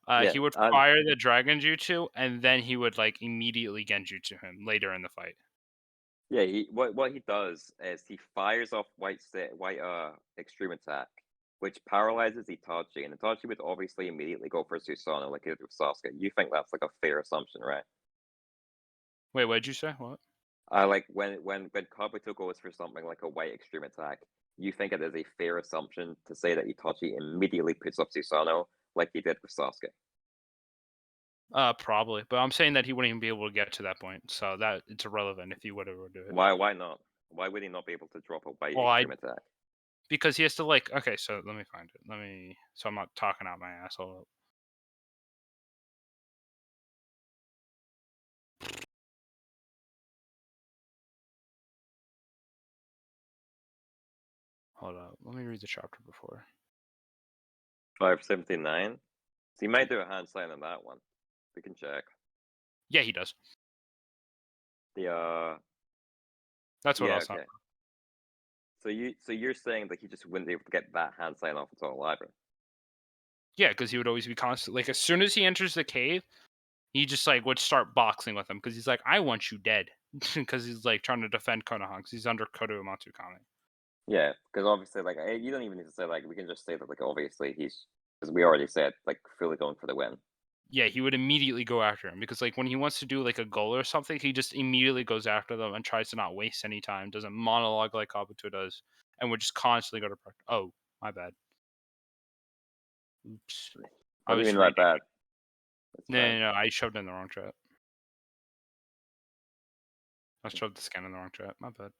yeah, He would and fire the dragon jutsu, and then he would like immediately genjutsu him later in the fight. yeah. What he does is he fires off White Extreme Attack, which paralyzes Itachi, and Itachi would obviously immediately go for Susanoo like he did with Sasuke. You think that's like a fair assumption, right? Wait, what did you say? What? Like when Kabuto goes for something like a White Extreme Attack, you think it is a fair assumption to say that Itachi immediately puts up Susanoo like he did with Sasuke. Probably, but I'm saying that he wouldn't even be able to get to that point, so that it's irrelevant if he would ever do it. Why not? Why would he not be able to drop a White Well, Extreme Attack? because he has to like. Okay, so let me find it. So I'm not talking out my asshole. Hold up. Let me read the chapter before. 579. So he might do a hand sign on that one. We can check. Yeah, he does. The That's what I yeah, was talking okay. So you're saying that he just wouldn't be able to get that hand sign off at all either? Yeah, because he would always be constant. Like as soon as he enters the cave, he just like would start boxing with him because he's like, "I want you dead," because he's like trying to defend Konoha because he's under Kodo Matsukami. Yeah, because obviously, like, you don't even need to say like we can just say that like obviously he's because we already said like fully going for the win. Yeah, he would immediately go after him because like when he wants to do like a goal or something, he just immediately goes after them and tries to not waste any time. Doesn't monologue like Kabuto does, and would just constantly go to practice. Oh, my bad. Oops. What I do you was mean by reading. bad? It's fine. No, I shoved in the wrong chat. I shoved the scan in the wrong chat. My bad.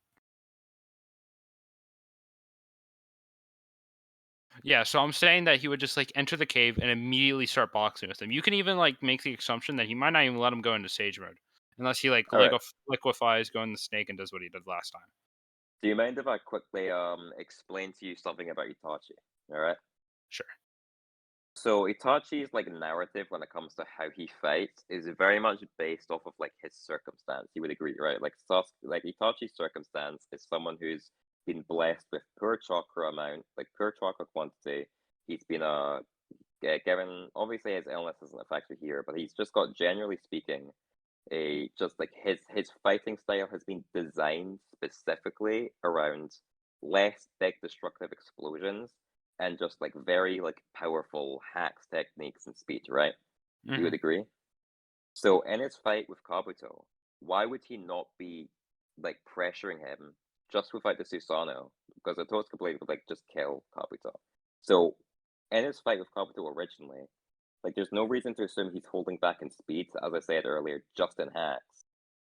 Yeah, so I'm saying that he would just like enter the cave and immediately start boxing with him. You can even like make the assumption that he might not even let him go into sage mode unless he like All right. liquefies, go in the snake, and does what he did last time. Do you mind if I quickly explain to you something about Itachi? All right. Sure. So Itachi's like narrative when it comes to how he fights is very much based off of like his circumstance. You would agree, right? Like like Itachi's circumstance is someone who's been blessed with poor chakra amount, like poor chakra quantity. He's been given obviously his illness isn't a factor here, but he's just got generally speaking a just like his fighting style has been designed specifically around less big destructive explosions and just like very like powerful hacks, techniques, and speed, right? You would agree? So in his fight with Kabuto, why would he not be like pressuring him just without the Susanoo? Because the Tozuka Blade would like just kill Kabuto. So in his fight with Kabuto originally, like there's no reason to assume he's holding back in speed, as I said earlier, just in hacks.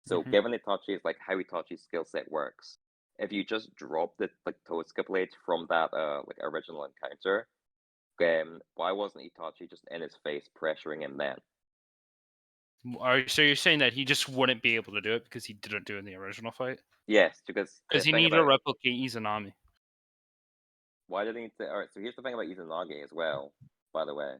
So given Itachi is like how Itachi's skill set works, if you just drop the like Tozuka Blade from that like original encounter, why wasn't Itachi just in his face pressuring him then? So you're saying that he just wouldn't be able to do it because he didn't do it in the original fight? Yes, because Because he needed to replicate Izanami. why did he need to? All right, so here's the thing about Izanagi as well. By the way,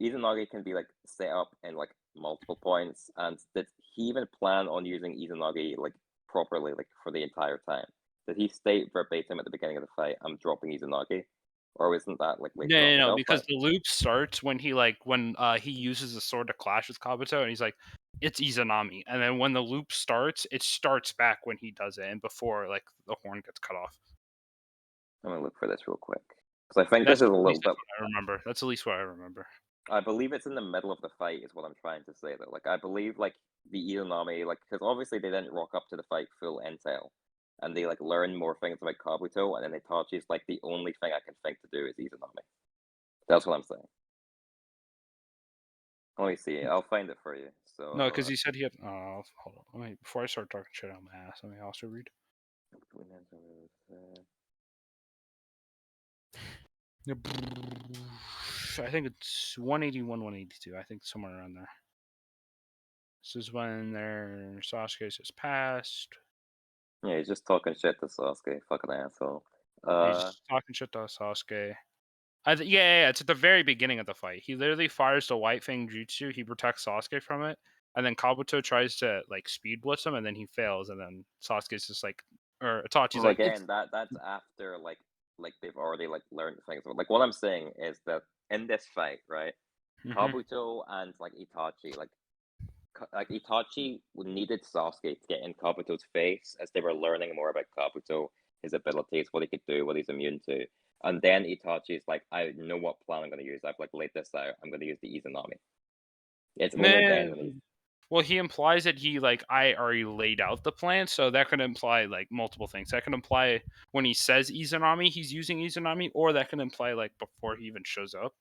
Izanagi can be like set up in like multiple points, and did he even plan on using Izanagi like properly, like for the entire time? Did he state verbatim at the beginning of the fight, "I'm dropping Izanagi," or wasn't that like later on? No, because the loop starts when he uses the sword to clash with Kabuto, and he's like, "It's Izanami," and then when the loop starts, it starts back when he does it, and before like the horn gets cut off. I'm gonna look for this real quick because I think this is a little bit. I remember. That's at least what I remember. I believe it's in the middle of the fight, is what I'm trying to say. Though, like I believe like the Izanami, like because obviously they didn't rock up to the fight full intel, and they like learn more things about Kabuto, and then Itachi's like the only thing I can think to do is Izanami. That's what I'm saying. Let me see. I'll find it for you. So No, because he said he had. Oh, hold on. Wait, before I start talking shit on my ass, let me also read. I think it's 181, 182. I think somewhere around there. This is when their Sasuke's is passed. Yeah, he's just talking shit to Sasuke. Fucking asshole. He's just talking shit to Sasuke. Yeah, it's at the very beginning of the fight. He literally fires the White Fang Jutsu. He protects Sasuke from it, and then Kabuto tries to like speed blitz him, and then he fails, and then Sasuke's just like, or Itachi's well, like, again, that's after like they've already like learned things. Like what I'm saying is that in this fight, right, Kabuto and like Itachi, like Itachi needed Sasuke to get in Kabuto's face as they were learning more about Kabuto, his abilities, what he could do, what he's immune to. And then Itachi's like, I know what plan I'm going to use. I've like laid this out. I'm going to use the Izanami. It's only then when he. Well, he implies that I already laid out the plan, so that could imply like multiple things. That could imply when he says Izanami, he's using Izanami, or that could imply like before he even shows up,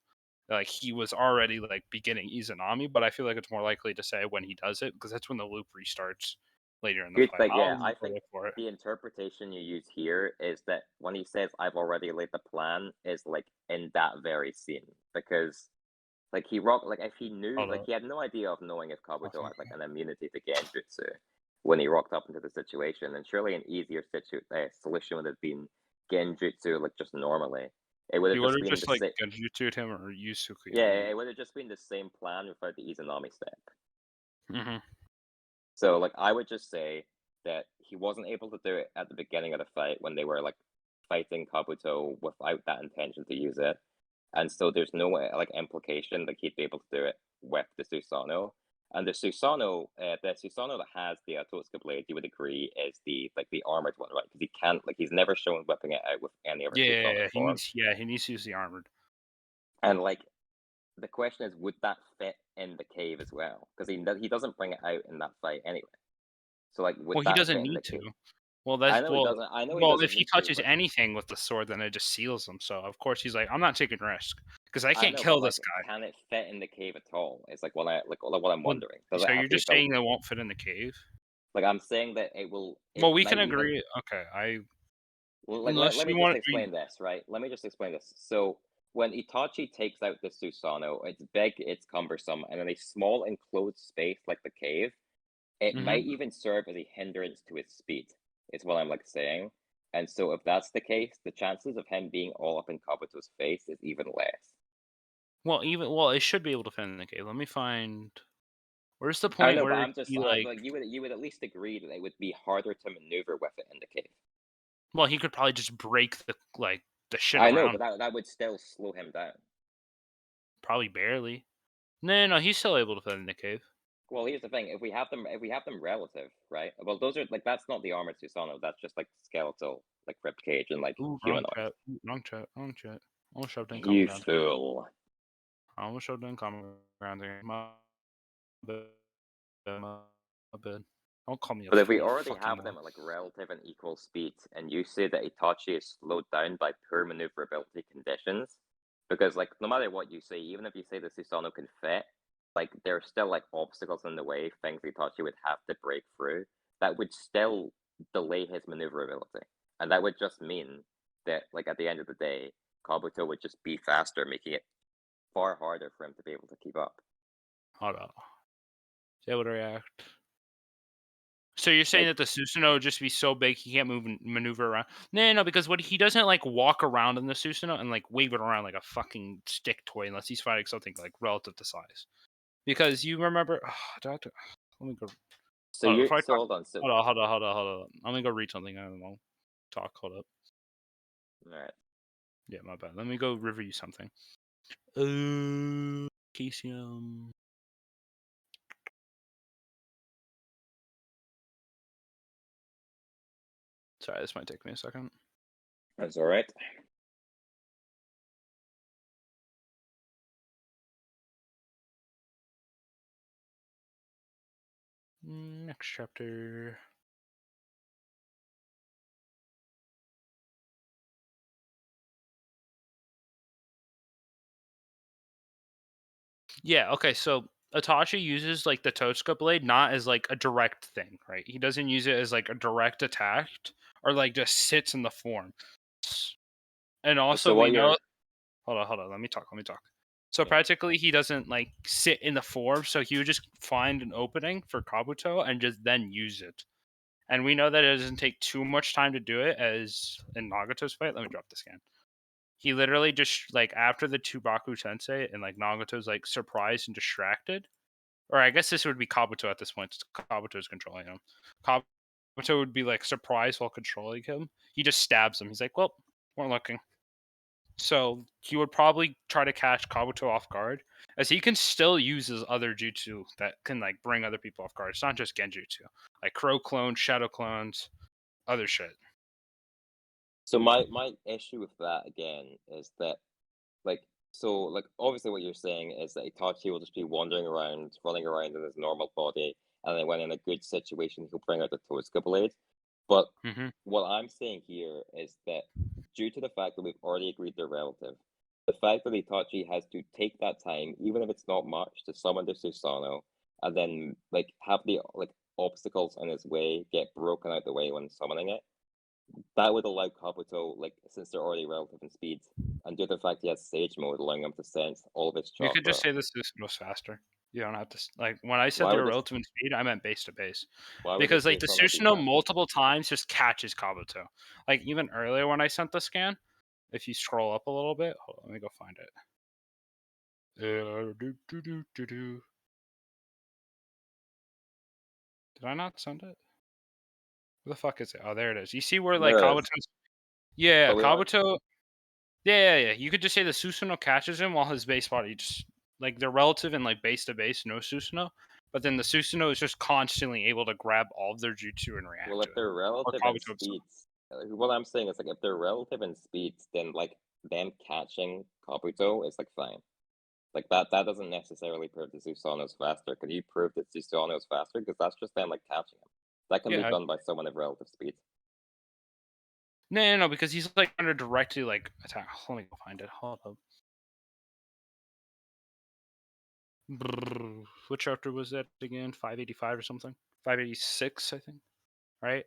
like he was already like beginning Izanami. But I feel like it's more likely to say when he does it because that's when the loop restarts later in the fight. Yeah, I think the interpretation you use here is that when he says "I've already laid the plan" is like in that very scene because. Like if he knew, he had no idea of knowing if Kabuto had like an immunity to Genjutsu when he rocked up into the situation, and surely an easier solution would have been Genjutsu like just normally. It would have just been Genjutsu'd him or Yusuke. Yeah, it would have just been the same plan without the Izanami step. Mm-hmm. So like I would just say that he wasn't able to do it at the beginning of the fight when they were like fighting Kabuto without that intention to use it. And so there's no implication that he'd be able to do it with the Susanoo. And the Susanoo that has the Totsuka blade, you would agree, is the armored one, right? Because he can't he's never shown whipping it out with any other Susanoo form. He needs to use the armored. And the question is, would that fit in the cave as well? Because he doesn't bring it out in that fight anyway. So he doesn't need to. Well, that's he doesn't. I know. Well, if he touches anything with the sword, then it just seals him. So of course he's like, I'm not taking risk because I can't kill this guy. Can it fit in the cave at all? It's like what I'm wondering. So you're just saying it won't fit in the cave? Like I'm saying that it will. Well, we can agree. Okay, let me just explain this, right? Let me just explain this. So when Itachi takes out the Susanoo, it's big, it's cumbersome, and in a small enclosed space like the cave, it might even serve as a hindrance to his speed. Is what I'm saying. And so if that's the case, the chances of him being all up in Kabuto's face is even less. Well, it should be able to fit in the cave. Let me find. Where's the point? I know, but I'm just you would at least agree that it would be harder to maneuver with it in the cave. Well, he could probably just break the shit. I know, but that would still slow him down. Probably barely. No, he's still able to fit in the cave. Well, here's the thing: if we have them relative, right? Well, those are that's not the armored Susanoo. That's just skeletal, rib cage and humanoid. Wrong chat. Almost shoved in. You fool! I almost shoved in common ground there. My bad. Don't call me. But if we already have them at relative and equal speed, and you say that Itachi is slowed down by poor maneuverability conditions, because no matter what you say, even if you say the Susanoo can fit, there are still obstacles in the way, things Itachi would have to break through, that would still delay his maneuverability. And that would just mean that at the end of the day, Kabuto would just be faster, making it far harder for him to be able to keep up. Hold on. Is able to react. So you're saying Like- that the Susanoo would just be so big he can't move and maneuver around? No, because what he doesn't like walk around in the Susanoo and like wave it around like a fucking stick toy unless he's fighting something like relative to size. Because you remember, let me go. So Hold on, you're before I so talk, hold on. So hold on. I'm gonna go read something. I don't know. Talk. Hold up. all right. Yeah, my bad. Let me go review something. Casium. Sorry, this might take me a second. That's all right. Next chapter. Yeah, okay, so Itachi uses like the Totsuka blade not as like a direct thing, right? He doesn't use it as like a direct attack or like just sits in the form. And also So we what know you're hold on, let me talk. So Yeah. practically he doesn't like sit in the form, so he would just find an opening for Kabuto and just then use it. And we know that it doesn't take too much time to do it as in Nagato's fight. Let me drop the scan. He literally just like after the Tubaku Sensei and like Nagato's like surprised and distracted. Or I guess this would be Kabuto at this point. Kabuto's controlling him. Kabuto would be like surprised while controlling him. He just stabs him. He's like, "Well, we're looking." So he would probably try to catch Kabuto off guard, as he can still use his other jutsu that can like bring other people off guard. It's not just Genjutsu, like Crow clones, Shadow clones, other shit. So my issue with that again is that like obviously what you're saying is that Itachi will just be wandering around, running around in his normal body, and then when in a good situation he'll bring out the Totsuka blade. But Mm-hmm. what I'm saying here is that due to the fact that we've already agreed they're relative, the fact that Itachi has to take that time, even if it's not much, to summon the Susanoo, and then like have the like obstacles in his way get broken out the way when summoning it, that would allow Kabuto, like, since they're already relative in speed, and due to the fact he has Sage Mode, allowing him to sense all of his You chakra. could just say this was faster. You don't have to like when I said Why they would were this- relative in speed, I meant base to base. Why would Because the like the Susanoo be Susanoo faster? multiple times just catches Kabuto. Like even earlier when I sent the scan, if you scroll up a little bit, hold on, let me go find it. Did I not send it? Where the fuck is it? Oh, there it is. You see where like There it is. Kabuto's yeah, But we want- Kabuto. Yeah. You could just say the Susanoo catches him while his base body just like they're relative and like base to base, no Susanoo. But then the Susanoo is just constantly able to grab all of their jutsu and react Well, to if it. they're relative in Kabuto himself. speeds, what I'm saying is like if they're relative in speeds, then like them catching Kabuto is like fine. Like that doesn't necessarily prove that Susanoo's faster. Could you prove that Susanoo's faster? Because that's just them like catching him. That can be Yeah. done by someone of relative speed. No, because he's like under directly like attack. Let me go find it. Hold up. What chapter was that again? 585 or something? 586, I think. Right?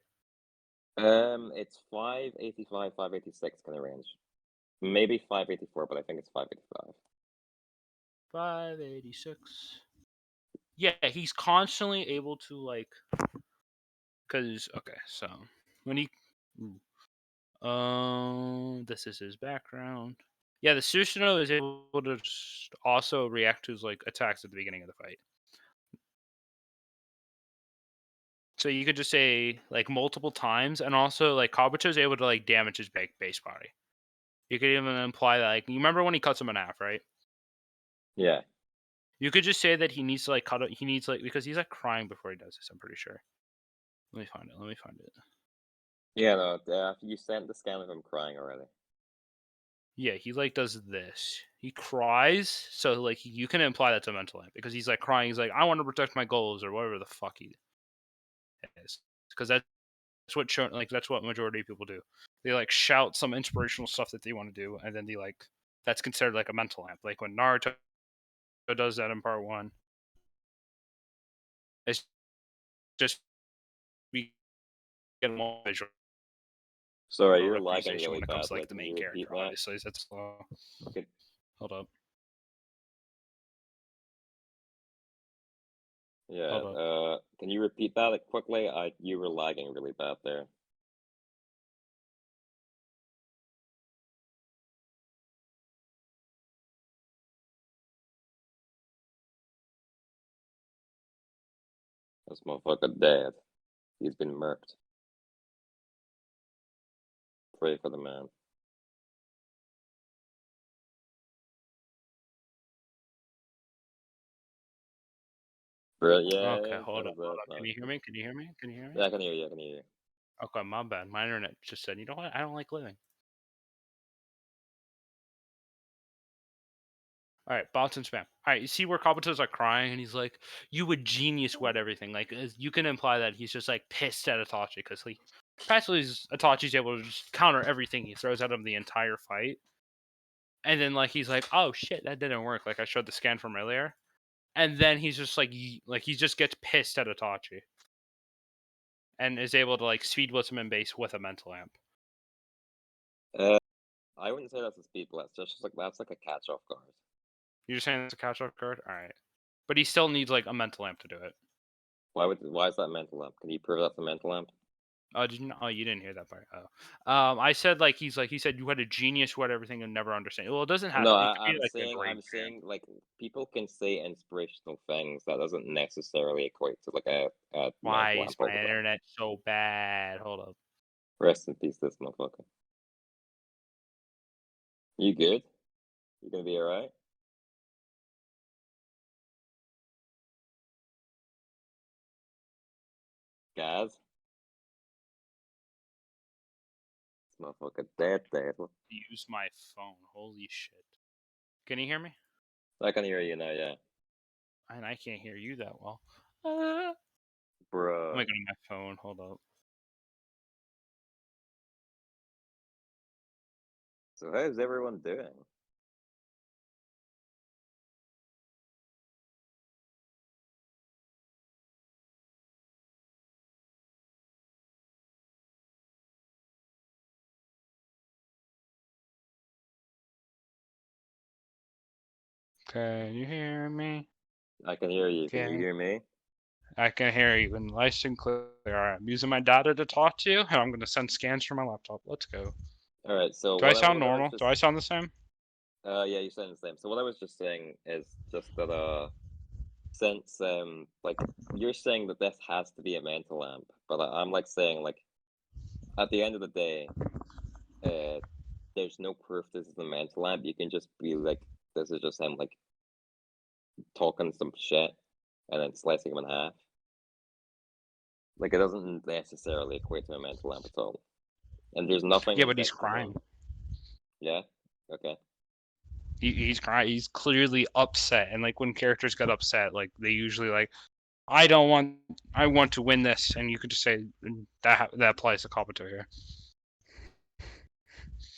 It's 585, 586 kind of range. Maybe 584, but I think it's 585. 586. Yeah, he's constantly able to like because okay, so when he this is his background. Yeah, the Susanoo is able to also react to his like attacks at the beginning of the fight. So you could just say like multiple times, and also like Kabuto is able to like damage his base body. You could even imply that like you remember when he cuts him in half, right? Yeah. You could just say that he needs to like cut it. He needs like because he's like crying before he does this. I'm pretty sure. Let me find it. Yeah, no, you sent the scan of him crying already. Yeah, he like does this. He cries, so like you can imply that's a mental imp because he's like crying. He's like, I want to protect my goals or whatever the fuck he is, because that's that's what majority of people do. They like shout some inspirational stuff that they want to do, and then they like that's considered like a mental amp. Like when Naruto does that in part one, it's just we get more visual. Sorry, or you're lagging reputation really when it comes to badly. like the Can main you character. repeat that? Obviously, that's slow. Okay. Hold up. Yeah. Hold Can you repeat that like, quickly? You were lagging really bad there. This motherfucker dead. He's been murked. Pray for the man. Bro, yeah, Okay, yeah, hold that up, was hold it. up. Can you hear me? Can you hear me? Can you hear me? Yeah, I can hear you. I can hear you. Okay, my bad. My internet just said, you know what? I don't like living. All right, bots and spam. All right, you see where Kabuto's like crying and he's like, "You would genius wet everything." Like you can imply that he's just like pissed at Itachi because he practically Itachi's able to just counter everything he throws at him the entire fight. And then like he's like, "Oh shit, that didn't work." Like I showed the scan from earlier. And then he's just like he just gets pissed at Itachi and is able to like speed blitz him in base with a mental amp. I wouldn't say that's a speed blitz. Just like that's like a catch off guard. You're just saying it's a catch off card? Alright. But he still needs like a mental amp to do it. Why is that mental amp? Can you prove that's a mental amp? You didn't hear that part. I said like he said you had a genius who had everything and never understand. Well, it doesn't have No, to. It could be I'm like a saying great man. like people can say inspirational things that doesn't necessarily equate to like a Why mental is amp all my the time. internet so bad? Hold up. Rest in peace, this motherfucker. You good? You gonna be alright? Guys? This motherfucker dead. Use my phone. Holy shit. Can you hear me? I can hear you now, yeah. And I can't hear you that well. I'm Bruh. gonna go to my phone. Hold up. So how's everyone doing? Can you hear me? I can hear you. Can you Okay. hear me? I can hear you and nice and clear. Alright, I'm using my data to talk to you, and I'm gonna send scans from my laptop. Let's go. Alright, so Do I sound what I was normal? just Do I sound the same? yeah, you sound the same. So what I was just saying is just that since like you're saying that this has to be a mental amp, but I'm like saying like at the end of the day, there's no proof this is a mental amp. You can just be like, this is just him like talking some shit and then slicing him in half. Like it doesn't necessarily equate to a mental amp at all. And there's nothing Yeah, in but he's section crying. 1. Yeah? Okay. He's crying. He's clearly upset, and like when characters get upset, like they usually like, I want to win this, and you could just say that applies to Kabuto here.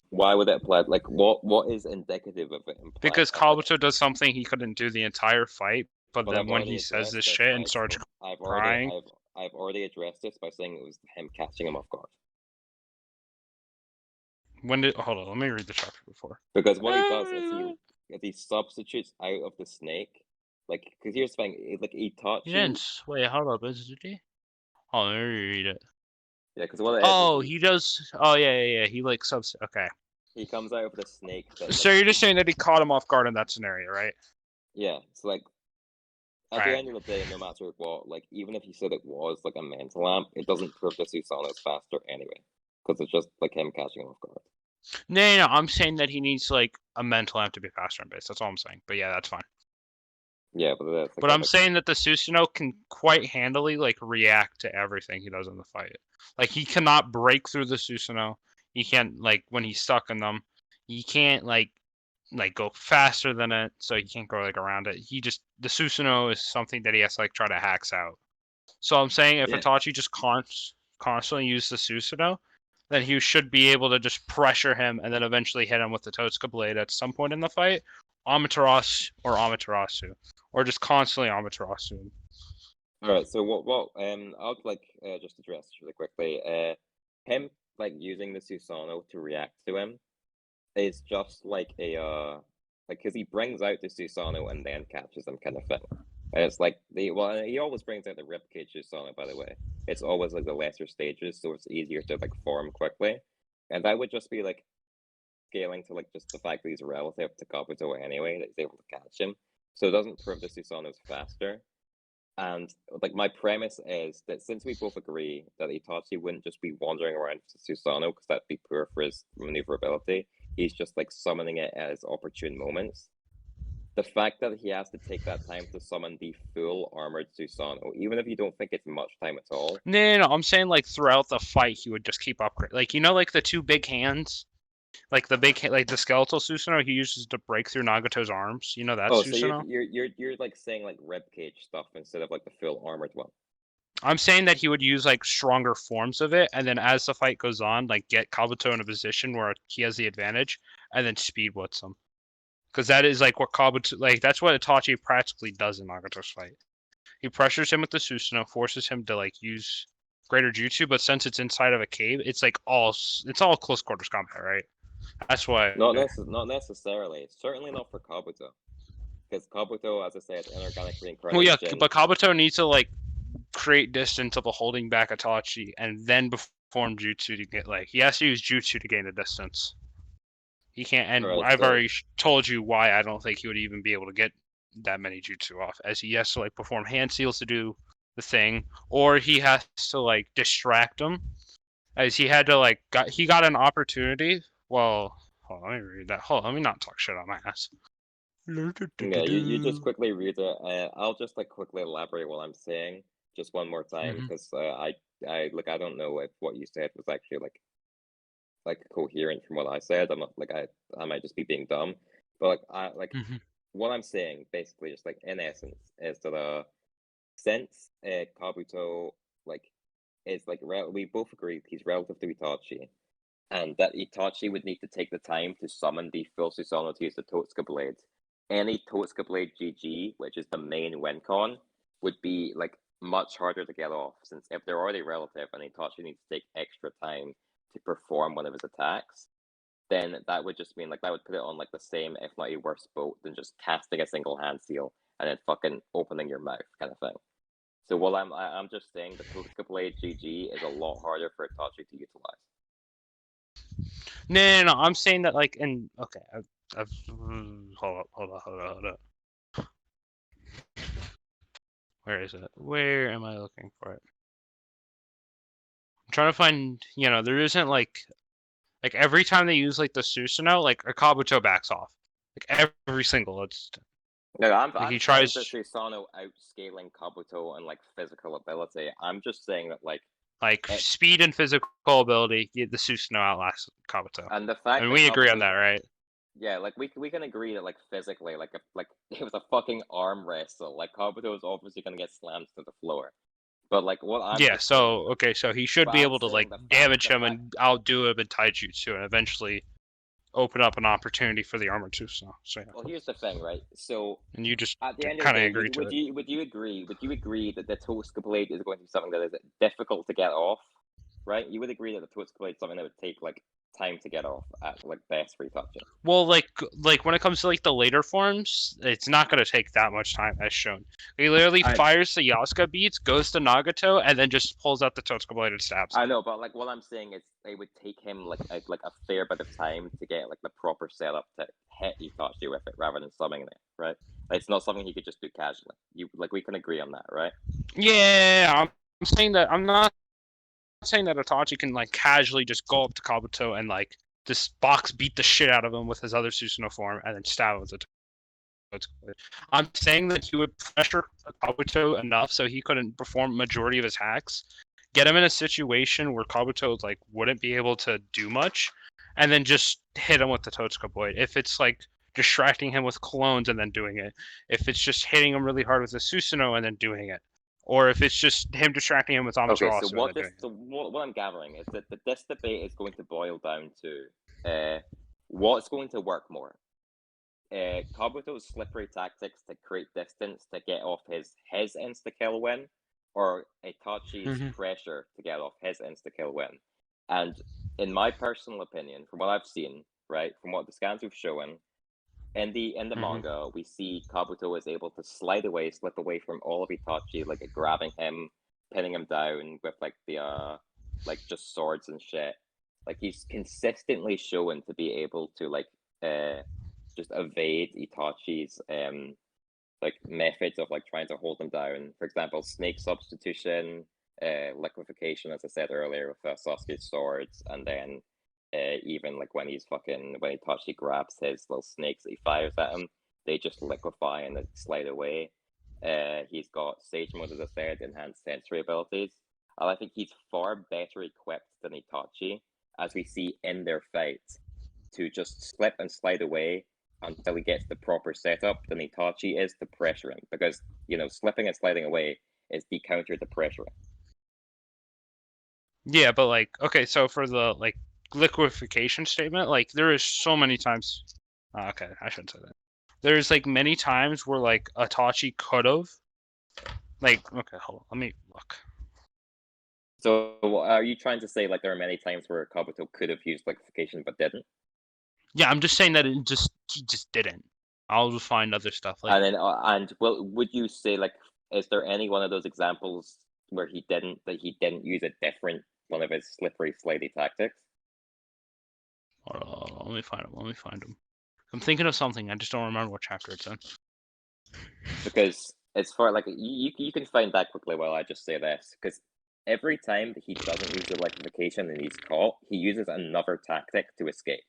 Why would it apply? Like what is indicative of it implying Because that? Like, Kabuto does something he couldn't do the entire fight, but but then I've when already he says addressed this this shit by and starts I've crying. already addressed this by saying it was him catching him off guard. Hold on, let me read the chapter before. Because what he does is he substitutes out of the snake. Like, because here's the thing, like Itachi. Wait, hold up, did he? Oh, let me read it. Yeah, because what it Oh, is he does. Oh, yeah. He like subs. Okay. he comes out of the snake. That, So like, you're just saying that he caught him off guard in that scenario, right? yeah, it's like at the Right. end of the day, no matter what, like even if you said it was like a mental amp, it doesn't prove that Susanoo's faster anyway, because it's just like him catching him off guard. No. I'm saying that he needs like a mental amp to be faster in base. That's all I'm saying. But yeah, that's fine. Yeah, but that's like But I'm saying that the Susanoo can quite handily like react to everything he does in the fight. Like he cannot break through the Susanoo. He can't like when he's stuck in them. He can't like go faster than it, so he can't go like around it. The Susanoo is something that he has to like try to hacks out. So I'm saying if Itachi just constantly used the Susanoo, then he should be able to just pressure him and then eventually hit him with the Totsuka blade at some point in the fight, Amaterasu, or just constantly Amaterasu. All right, so what I'll like just address really quickly. Him like using the Susanoo to react to him is just like a like because he brings out the Susanoo and then catches him kind of thing. And it's like he always brings out the ribcage Susanoo, by the way. It's always like the lesser stages, so it's easier to like form quickly. And that would just be like scaling to like just the fact that he's relative to Kabuto anyway, that he's able to catch him. So it doesn't prove the Susanoo's faster. And like my premise is that since we both agree that Itachi wouldn't just be wandering around with Susanoo because that'd be poor for his maneuverability, he's just like summoning it at his opportune moments. The fact that he has to take that time to summon the full armored Susanoo, even if you don't think it's much time at all. No, I'm saying like throughout the fight he would just keep upgrading. Like like the two big hands, like the skeletal Susanoo he uses to break through Nagato's arms. You know that Susanoo? So you're like saying like ribcage stuff instead of like the full armored one. I'm saying that he would use like stronger forms of it, and then as the fight goes on, like get Kabuto in a position where he has the advantage, and then speed blitz him. Because that is like what Kabuto, like that's what Itachi practically does in Nagato's fight. He pressures him with the Susanoo, forces him to like use greater jutsu, but since it's inside of a cave, it's all close quarters combat, right? That's why. Not necessarily. Certainly not for Kabuto. Because Kabuto, as I said, inorganic reincarnation. Well, yeah, but Kabuto needs to like create distance of holding back Itachi, and then perform jutsu to get he has to use jutsu to gain the distance. He can't, and Right, I've already told you why I don't think he would even be able to get that many jutsu off, as he has to like perform hand seals to do the thing, or he has to like distract him, as he had to he got an opportunity. Well, hold on, let me read that. Hold on, let me not talk shit on my ass. Yeah, you just quickly read it. I'll just like quickly elaborate what I'm saying just one more time because I don't know if what you said was actually like coherent from what I said. I'm not like I might just be being dumb, but what I'm saying basically just like in essence is that since Kabuto is we both agree he's relative to Itachi, and that Itachi would need to take the time to summon the full Susanoo to use the Totsuka Blade. Any Totsuka Blade GG, which is the main win con, would be like much harder to get off, since if they're already relative and Itachi needs to take extra time to perform one of his attacks, then that would just mean that would put it on like the same, if not a worse boat than just casting a single hand seal and then fucking opening your mouth kind of thing. So while I'm just saying the Totsuka Blade GG is a lot harder for Itachi to utilize. No, I'm saying that okay, I've hold up. Where is it? Where am I looking for it? I'm trying to find. There isn't like every time they use the Susanoo, a Kabuto backs off. Every single. No, I'm he tries the Susanoo outscaling Kabuto and physical ability. I'm just saying that speed and physical ability, the Susanoo outlasts Kabuto. And the fact, and we agree on that, right? Yeah, we can agree that physically, if it was a fucking arm wrestle, Kabuto is obviously gonna get slammed to the floor. But what I'm so he should be able to damage him and outdo him in taijutsu and eventually open up an opportunity for the armored Susanoo. So well, here's the thing, right? So and you just at the end kind of of the day, agree to it. Would you agree that the Totsuka Blade is going to be something that is difficult to get off, right? You would agree that the Totsuka Blade is something that would take time to get off at best for Itachi. Well, when it comes to the later forms, it's not going to take that much time, as shown. He literally fires the Yasuka beats, goes to Nagato, and then just pulls out the Totsuka Blade and stabs him. I know, but what I'm saying is it would take him a fair bit of time to get the proper setup to hit Itachi with it rather than summoning it, right? It's not something he could just do casually. We can agree on that, right? Yeah, I'm saying that I'm not saying that Itachi can casually just go up to Kabuto and just box beat the shit out of him with his other Susanoo form and then stab him with it. I'm saying that he would pressure Kabuto enough so he couldn't perform majority of his hacks, get him in a situation where Kabuto wouldn't be able to do much, and then just hit him with the Totsuka Blade. If it's distracting him with clones and then doing it, if it's just hitting him really hard with the Susanoo and then doing it, or if it's just him distracting him with Amaterasu. Okay, so what I'm gathering is that this debate is going to boil down to what's going to work more. Kabuto's slippery tactics to create distance to get off his insta-kill win, or Itachi's pressure to get off his insta-kill win. And in my personal opinion, from what I've seen, right, from what the scans have shown, in the manga, we see Kabuto is able to slip away from all of Itachi, like grabbing him, pinning him down with like the like just swords and shit. Like he's consistently shown to be able to like just evade Itachi's like methods of like trying to hold them down. For example, snake substitution, liquefaction, as I said earlier, with Sasuke's swords, and then even like when Itachi grabs his little snakes that he fires at him, they just liquefy and then slide away. He's got Sage Mode, as I said, enhanced sensory abilities. And I think he's far better equipped than Itachi, as we see in their fight, to just slip and slide away until he gets the proper setup than Itachi is to pressure him. Because, slipping and sliding away is the counter to pressuring. Yeah, but like, okay, so for the like liquefaction statement, like there is so many times. Okay, I shouldn't say that. There's like many times where like Itachi could have, like, okay, hold on, let me look. So are you trying to say like there are many times where Kabuto could have used liquefaction but didn't? Yeah, I'm just saying that he just didn't. I'll just find other stuff like. And then would you say like, is there any one of those examples where he didn't use a different one of his slippery slidey tactics? Hold on, let me find him. I'm thinking of something. I just don't remember what chapter it's in. Because it's for like you can find that quickly while I just say this. Because every time that he doesn't use the liquefaction and he's caught, he uses another tactic to escape.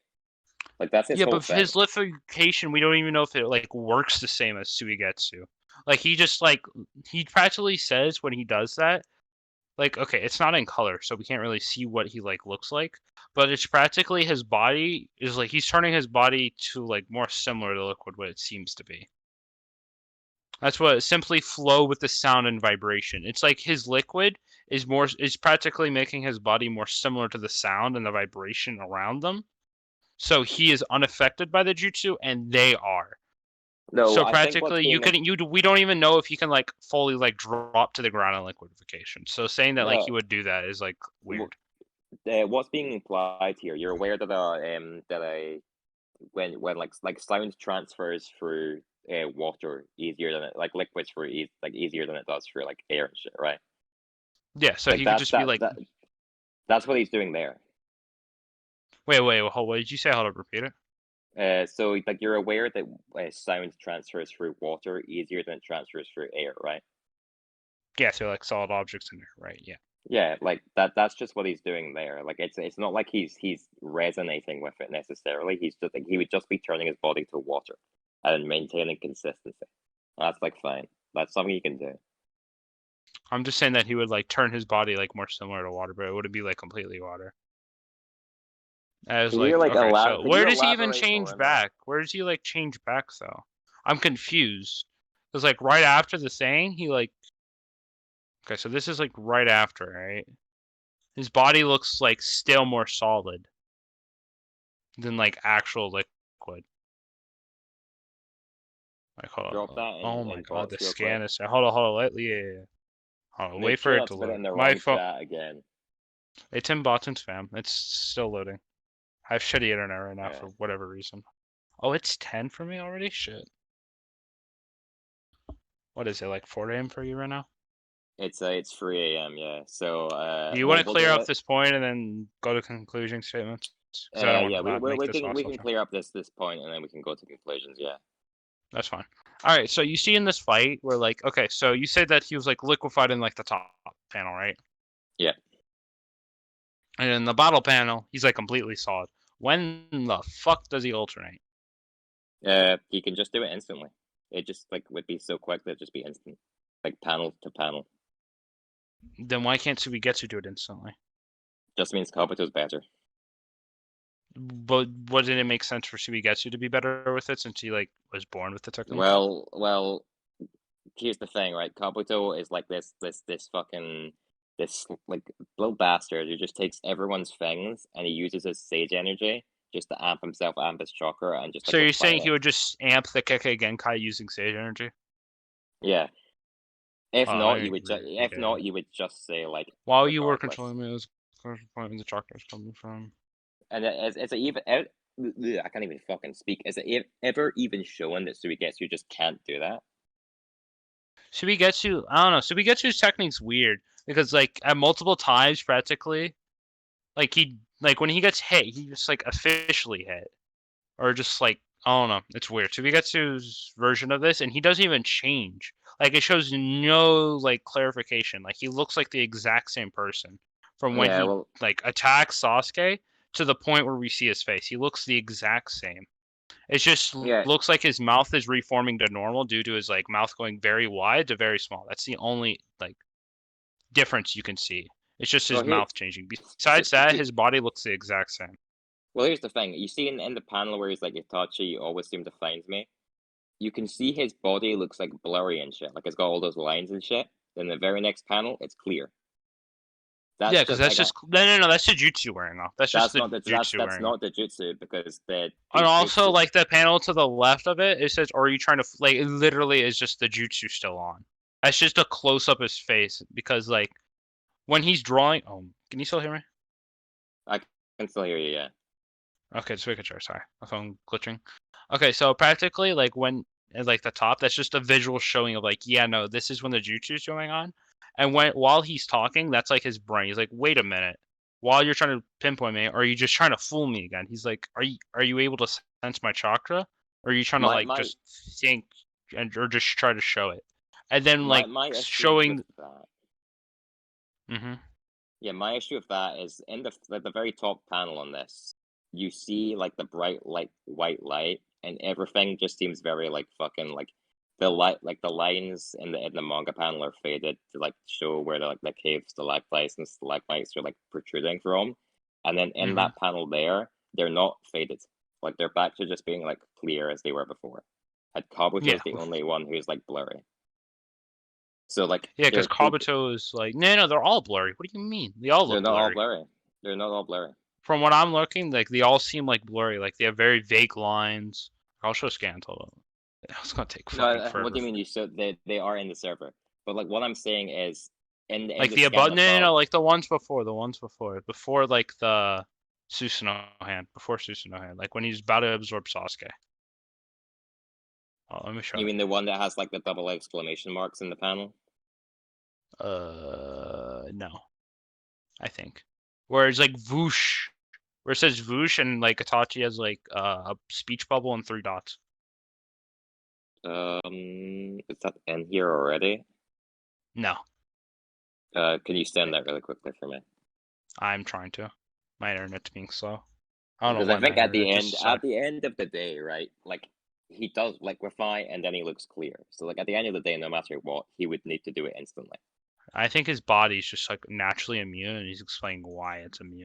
Like that's his whole but thing. his liquefaction, we don't even know if it like works the same as Suigetsu. Like he just like he practically says when he does that, like, okay, it's not in color, so we can't really see what he like looks like, but it's practically his body is like he's turning his body to like more similar to liquid what it seems to be. That's what simply flow with the sound and vibration. It's like his liquid is practically making his body more similar to the sound and the vibration around them. So he is unaffected by the jutsu, and they are. No, So I practically, we don't even know if he can like fully like drop to the ground in liquefaction. So saying that like he would do that is like weird. What's being implied here? You're aware that when like sound transfers through water easier than like liquids easier than it does for like air and shit, right? Yeah, so like he could just be like. That's what he's doing there. Wait, hold. What did you say? Hold up, repeat it. So like you're aware that sound transfers through water easier than it transfers through air, right? Yeah, so like solid objects in there, right? Yeah. Yeah, like that's just what he's doing there. Like it's not like he's resonating with it necessarily. He's just like he would just be turning his body to water and maintaining consistency. That's like fine. That's something you can do. I'm just saying that he would like turn his body like more similar to water, but it wouldn't be like completely water. As Can like, you, like, okay, elab- so can where you does he even elaborate more change on that? back? Where does he like change back though? I'm confused. Cause like right after the thing, he like. Okay, so this is like right after, right? His body looks like still more solid than like actual liquid. Like, hold Drop on. that in, Oh my in god, bots the real scan quick. is. Hold on. Yeah. Hold on, Make wait sure for it not to to put it load. in the My wrong phone. chat again. It's in Botton's fam. It's still loading. I have shitty internet right now Yeah. for whatever reason. Oh, it's 10 for me already? Shit. What is it, like 4 a.m. for you right now? It's 3 a.m. Yeah. So Do you want to we'll clear do up it. this point and then go to conclusion statements? Because I don't want Yeah, to make this we awesome. can clear up this point and then we can go to conclusions. Yeah. That's fine. All right, so you see in this fight where like, okay, so you said that he was like liquefied in like the top panel, right? Yeah. And in the bottle panel, he's like completely solid. When the fuck does he alternate? He can just do it instantly. It just like would be so quick that it'd just be instant, like panel to panel. Then why can't Suigetsu do it instantly? Just means Kabuto's better. But wouldn't it make sense for Suigetsu to be better with it since he like was born with the technique? Well, here's the thing, right? Kabuto is like this fucking this like little bastard who just takes everyone's things and he uses his sage energy just to amp himself, amp his chakra, and just like So you're refine saying it. he would just amp the Kekkei Genkai using Sage Energy? Yeah. If Oh, not, I you would agree. if not, you would just say like While you were regardless. controlling me, it was point the chakra is coming from. And is it even out? I can't even fucking speak. Is it ever even shown that Suigetsu just can't do that? Suigetsu, I don't know. Suigetsu's technique's weird because like at multiple times practically, like when he gets hit, he just like officially hit, or just like I don't know. It's weird. Suigetsu's version of this, and he doesn't even change. Like it shows no like clarification. Like he looks like the exact same person from when Yeah, he well, like attacks Sasuke to the point where we see his face. He looks the exact same. It just yeah. looks like his mouth is reforming to normal due to his like mouth going very wide to very small. That's the only like difference you can see. It's just his Well, here, mouth changing. so, Besides that, his body looks the exact same. well, here's the thing. You see in the panel where he's like, Itachi, you always seem to find me. You can see his body looks like blurry and shit. Like it's got all those lines and shit. Then the very next panel, it's clear. That's Yeah, because just that's like just no. That's the jutsu wearing off. That's just that's the not the jutsu that's wearing off. not the jutsu because And the also, jutsu. like the panel to the left of it, it says, "Are you trying to like?" It literally is just the jutsu still on. That's just a close up his face because like when he's drawing. Oh, can you still hear me? I can still hear you. Yeah. Okay, just making sure. Sorry, my phone glitching. Okay, so practically, like when at like the top, that's just a visual showing of like, yeah, no, this is when the jutsu's going on, and while he's talking, that's like his brain. He's like, wait a minute, while you're trying to pinpoint me, are you just trying to fool me again? He's like, are you able to sense my chakra, or are you trying to My like my just think or just try to show it, and then like my issue with showing. that. Mm-hmm. Yeah, my issue with that is in the very top panel on this, you see like the bright like white light, and everything just seems very like fucking like the light like the lines in the manga panel are faded to like show where the cave stalactites and stalagmites are like protruding from, and then in Mm-hmm. that panel there, they're not faded, like they're back to just being like clear as they were before. And Kabuto Yeah, is the only one who's like blurry. So like yeah, because Kabuto is like, no, they're all blurry. What do you mean? They all they're look not all blurry. blurry. They're not all blurry. From what I'm looking, like they all seem like blurry. Like they have very vague lines. I'll show scans. Hold on. It's gonna take No, fucking what forever. do you mean? You said they are in the server, but like what I'm saying is in Like the the scan above, no, above. like the ones before, before like the Susanoo hand, before Susanoo hand, like when he's about to absorb Sasuke. Oh, let me show You it. mean the one that has like the double exclamation marks in the panel? No, I think where it's like Voosh, where it says Voosh and like Itachi has like a speech bubble and 3 dots. Is that in here already? No, Can you send that really quickly for me? I'm trying to. My internet's being slow. I don't know Because why I my think at internet the just decided. end of the day, right? Like he does liquefy and then he looks clear. So like at the end of the day, no matter what, he would need to do it instantly. I think his body's just like naturally immune, and he's explaining why it's immune.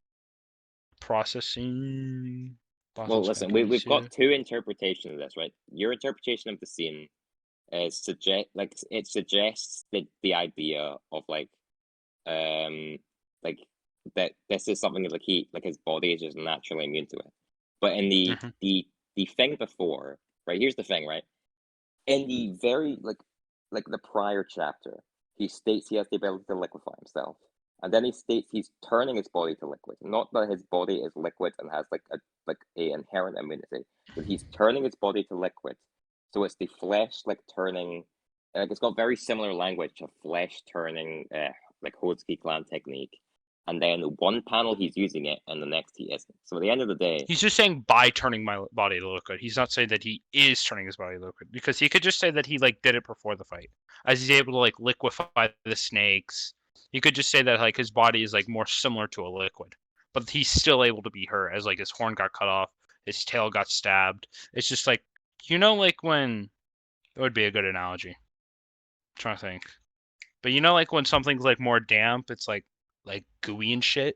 Processing. Well, listen, we've got two interpretations of this, right? Your interpretation of the scene is it suggests the idea of um like that this is something that like his body is just naturally immune to it. But in Mm-hmm. the thing before, right? Here's the thing, right? In the very like the prior chapter, he states he has the ability to liquefy himself. And then he states he's turning his body to liquid. Not that his body is liquid and has like a inherent immunity, but he's turning his body to liquid. So it's the flesh like turning, like it's got very similar language of flesh turning, like Hotsuki clan technique. And then one panel he's using it, and the next he isn't. So at the end of the day, He's just saying by turning my body to liquid. He's not saying that he is turning his body to liquid because he could just say that he like did it before the fight, as he's able to like liquefy the snakes. He could just say that like his body is like more similar to a liquid, but he's still able to be hurt as like his horn got cut off, his tail got stabbed. It's just like like when it would be a good analogy. I'm trying to think, but like when something's like more damp, it's like gooey and shit.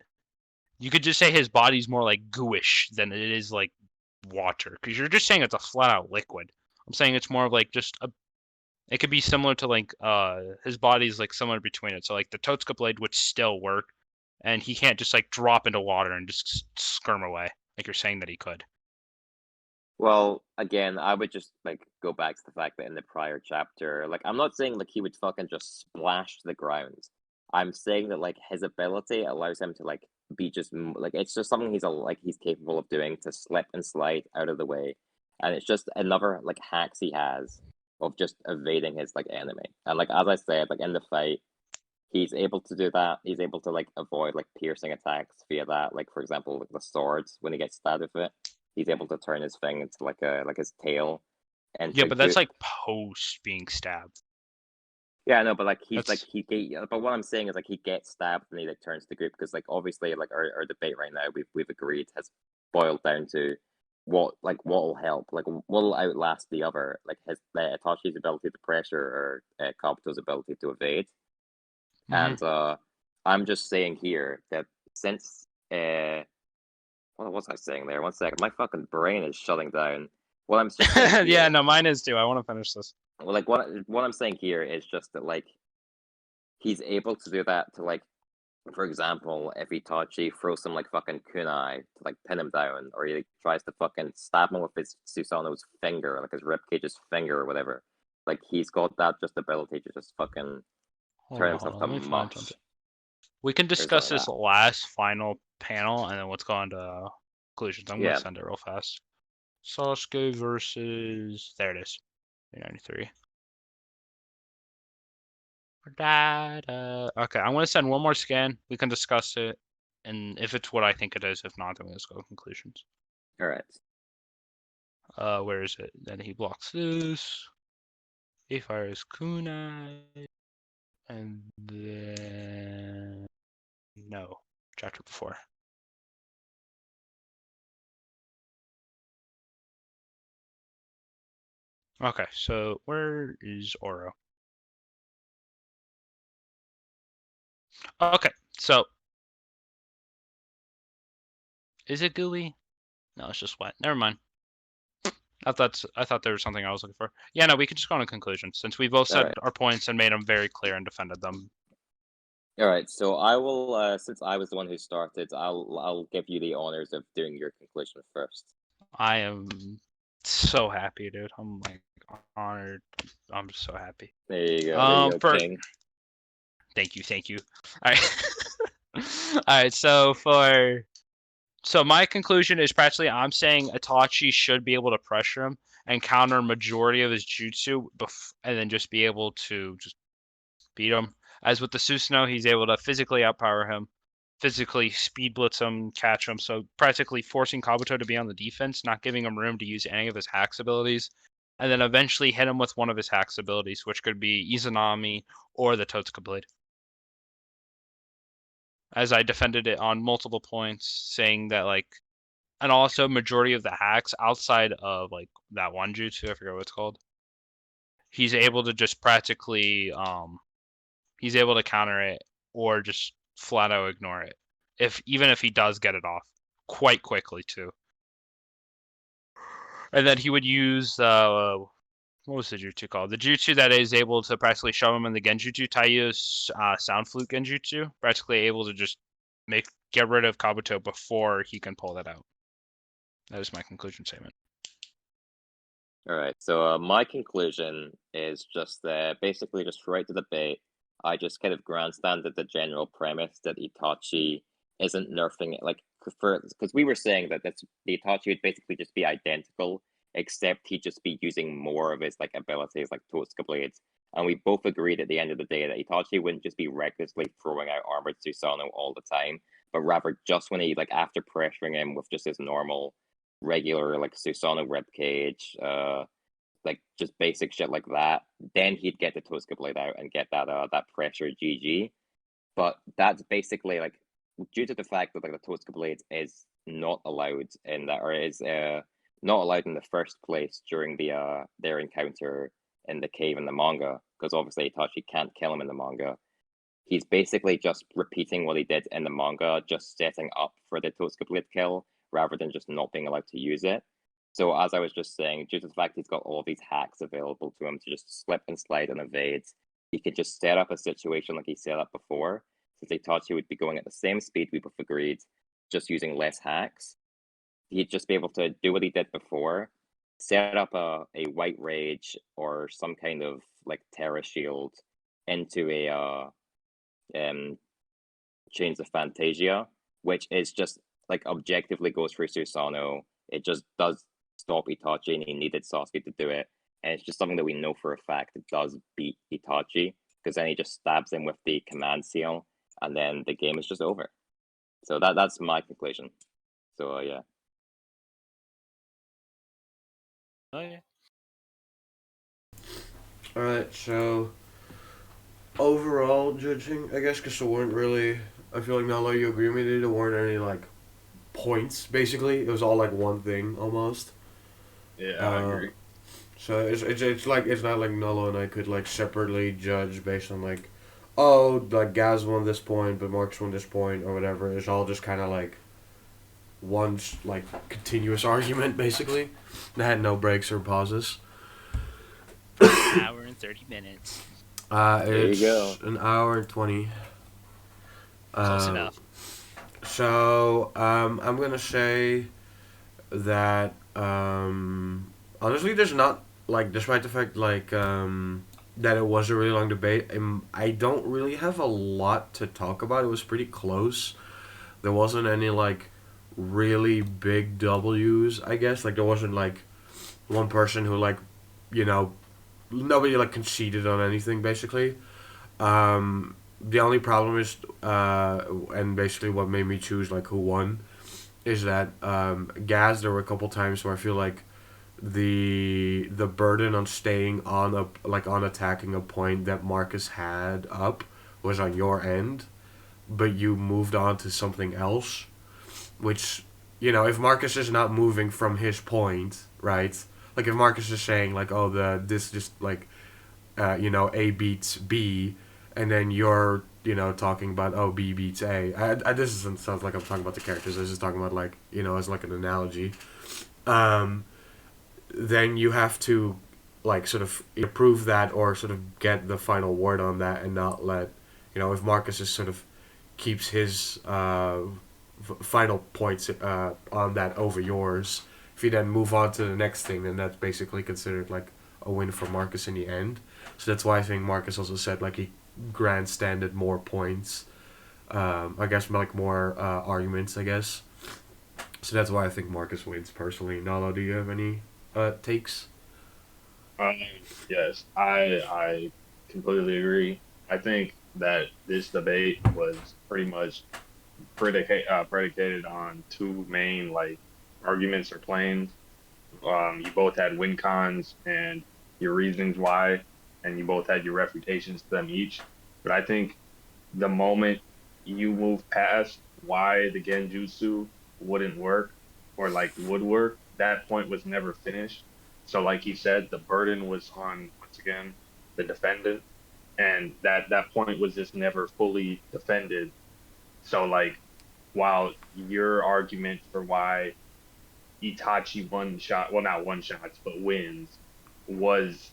You could just say his body's more like gooish than it is like water, because you're just saying it's a flat out liquid. I'm saying it's more of like just a. It could be similar to like his body's like somewhere between it. So like the Totsuka blade would still work, and he can't just like drop into water and just skirm away like you're saying that he could. well, again, I would just like go back to the fact that in the prior chapter, like I'm not saying like he would fucking just splash to the ground, I'm saying that like his ability allows him to like be just like it's just something he's capable of doing to slip and slide out of the way, and it's just another like hacks he has of just evading his like enemy. And like as I said, like in the fight, he's able to do that. He's able to like avoid like piercing attacks via that. Like for example, like the swords when he gets stabbed with it, he's able to turn his thing into like his tail. And Yeah, but that's like post being stabbed. yeah, no, but like That's... but what I'm saying is like he gets stabbed and he like turns to group because like obviously like our debate right now we've agreed has boiled down to what will help, like what will outlast the other, like his Itachi's ability to pressure or Kabuto's ability to evade. And I'm just saying here that since what was I saying there? One second, my fucking brain is shutting down. What I'm just saying yeah, here, no, mine is too. I want to finish this. well, like what I'm saying here is just that like he's able to do that to like, for example, if Itachi throws some like fucking kunai to like pin him down, or he like, tries to fucking stab him with his Susanoo's finger, like his ribcage's finger or whatever, like he's got that just ability to just fucking turn himself to Let me find mush. something. We can discuss this last final panel and then let's go on to conclusions. I'm gonna send it real fast. Sasuke versus, there it is, 393. Okay, I'm gonna send one more scan. We can discuss it, and if it's what I think it is, if not, then let's go to conclusions. All right. Where is it? Then he blocks this. He fires kunai, and then no, chapter before. Okay, so where is Oro? Okay, so is it gooey? No, it's just wet. Never mind. I thought there was something I was looking for. Yeah, no, we could just go on a conclusion since we both said our points and made them very clear and defended them. All right, so I will, since I was the one who started, I'll give you the honors of doing your conclusion first. I am so happy, dude. I'm like honored. I'm just so happy. There you go. King. Thank you. All right. All right. So my conclusion is practically I'm saying Itachi should be able to pressure him and counter majority of his jutsu, and then just be able to just beat him. As with the Susanoo, he's able to physically outpower him, physically speed blitz him, catch him. So practically forcing Kabuto to be on the defense, not giving him room to use any of his hacks abilities, and then eventually hit him with one of his hacks abilities, which could be Izanami or the Totsuka Blade. As I defended it on multiple points, saying that like, and also majority of the hacks outside of like that one jutsu, I forget what it's called, he's able to just practically he's able to counter it or just flat out ignore it. Even if he does get it off quite quickly too. And then he would use what was the jutsu called? The jutsu that is able to practically shove him in the genjutsu, Taiyu's sound flute genjutsu, practically able to just get rid of Kabuto before he can pull that out. That is my conclusion statement. All right, so my conclusion is just basically just throughout the debate, I just kind of grandstanded the general premise that Itachi isn't nerfing it, like because we were saying that the Itachi would basically just be identical, except he'd just be using more of his like abilities, like Totsuka blades. And we both agreed at the end of the day that Itachi wouldn't just be recklessly throwing out armored Susanoo all the time, but rather just when he like after pressuring him with just his normal, regular like Susanoo ribcage, like just basic shit like that, then he'd get the Totsuka blade out and get that pressure GG. But that's basically like due to the fact that like the Totsuka blade is not allowed in that, or is not allowed in the first place during their encounter in the cave in the manga, because obviously Itachi can't kill him in the manga. He's basically just repeating what he did in the manga, just setting up for the Totsuka blade kill rather than just not being allowed to use it. So as I was just saying, due to the fact he's got all of these hacks available to him to just slip and slide and evade, he could just set up a situation like he set up before, since Itachi would be going at the same speed we both agreed, just using less hacks. He'd just be able to do what he did before, set up a white rage or some kind of like terror shield into Chains of Fantasia, which is just like objectively goes through Susanoo. It just does stop Itachi, and he needed Sasuke to do it. And it's just something that we know for a fact it does beat Itachi, because then he just stabs him with the command seal, and then the game is just over. So that's my conclusion. So yeah. Oh yeah. Alright, so overall judging, I guess, because there weren't really, I feel like Nalo, you agree with me, there weren't any like points, basically. It was all like one thing almost. Yeah, I agree. So it's like, it's not like Nalo and I could like separately judge based on like, oh, like Gaz won this point, but Marks won this point, or whatever. It's all just kind of like one like continuous argument, basically. That had no breaks or pauses. An hour and 30 minutes. It's you go. an hour and 20. Close enough. So, I'm gonna say that, honestly, there's not, like, despite the fact, like, that it was a really long debate, I don't really have a lot to talk about. It was pretty close. There wasn't any, like, really big W's, I guess. Like, there wasn't, like, one person who, like, you know, nobody, like, conceded on anything, basically. The only problem is, and basically what made me choose like who won, is that Gaz. There were a couple times where I feel like the burden on staying on on attacking a point that Marcus had up was on your end, but you moved on to something else, which, you know, if Marcus is not moving from his point, right? Like if Marcus is saying like, oh, this just like, you know, A beats B, and then you're, you know, talking about, oh, B beats A. This doesn't sound like I'm talking about the characters. I was just talking about, like, you know, as like an analogy. Then you have to, like, sort of prove that or sort of get the final word on that, and not let, you know, if Marcus is sort of keeps his final points on that over yours, if you then move on to the next thing, then that's basically considered like a win for Marcus in the end. So that's why I think Marcus also said like he grandstanded more points. I guess like more arguments, I guess. So that's why I think Marcus wins personally. Nalo, do you have any takes? Yes, I completely agree. I think that this debate was pretty much predicated on two main like arguments or claims. You both had win cons and your reasons why, and you both had your refutations to them each. But I think the moment you move past why the Genjutsu wouldn't work or like would work, that point was never finished. So like he said, the burden was on once again the defendant, and that point was just never fully defended. So like while your argument for why Itachi one shot, well, not one shots, but wins, was,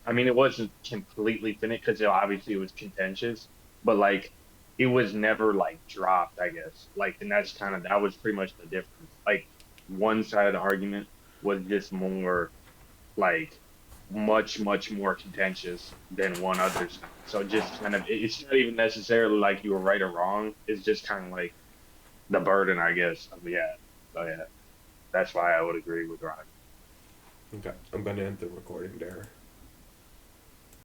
I mean, it wasn't completely finished because obviously it was contentious, but like it was never like dropped, I guess. Like, and that's kind of, that was pretty much the difference. Like, one side of the argument was just more like much more contentious than one other side. So just kind of, it's not even necessarily like you were right or wrong. It's just kind of like the burden, I guess. Yeah. So yeah. That's why I would agree with Rod. Okay, I'm gonna end the recording there.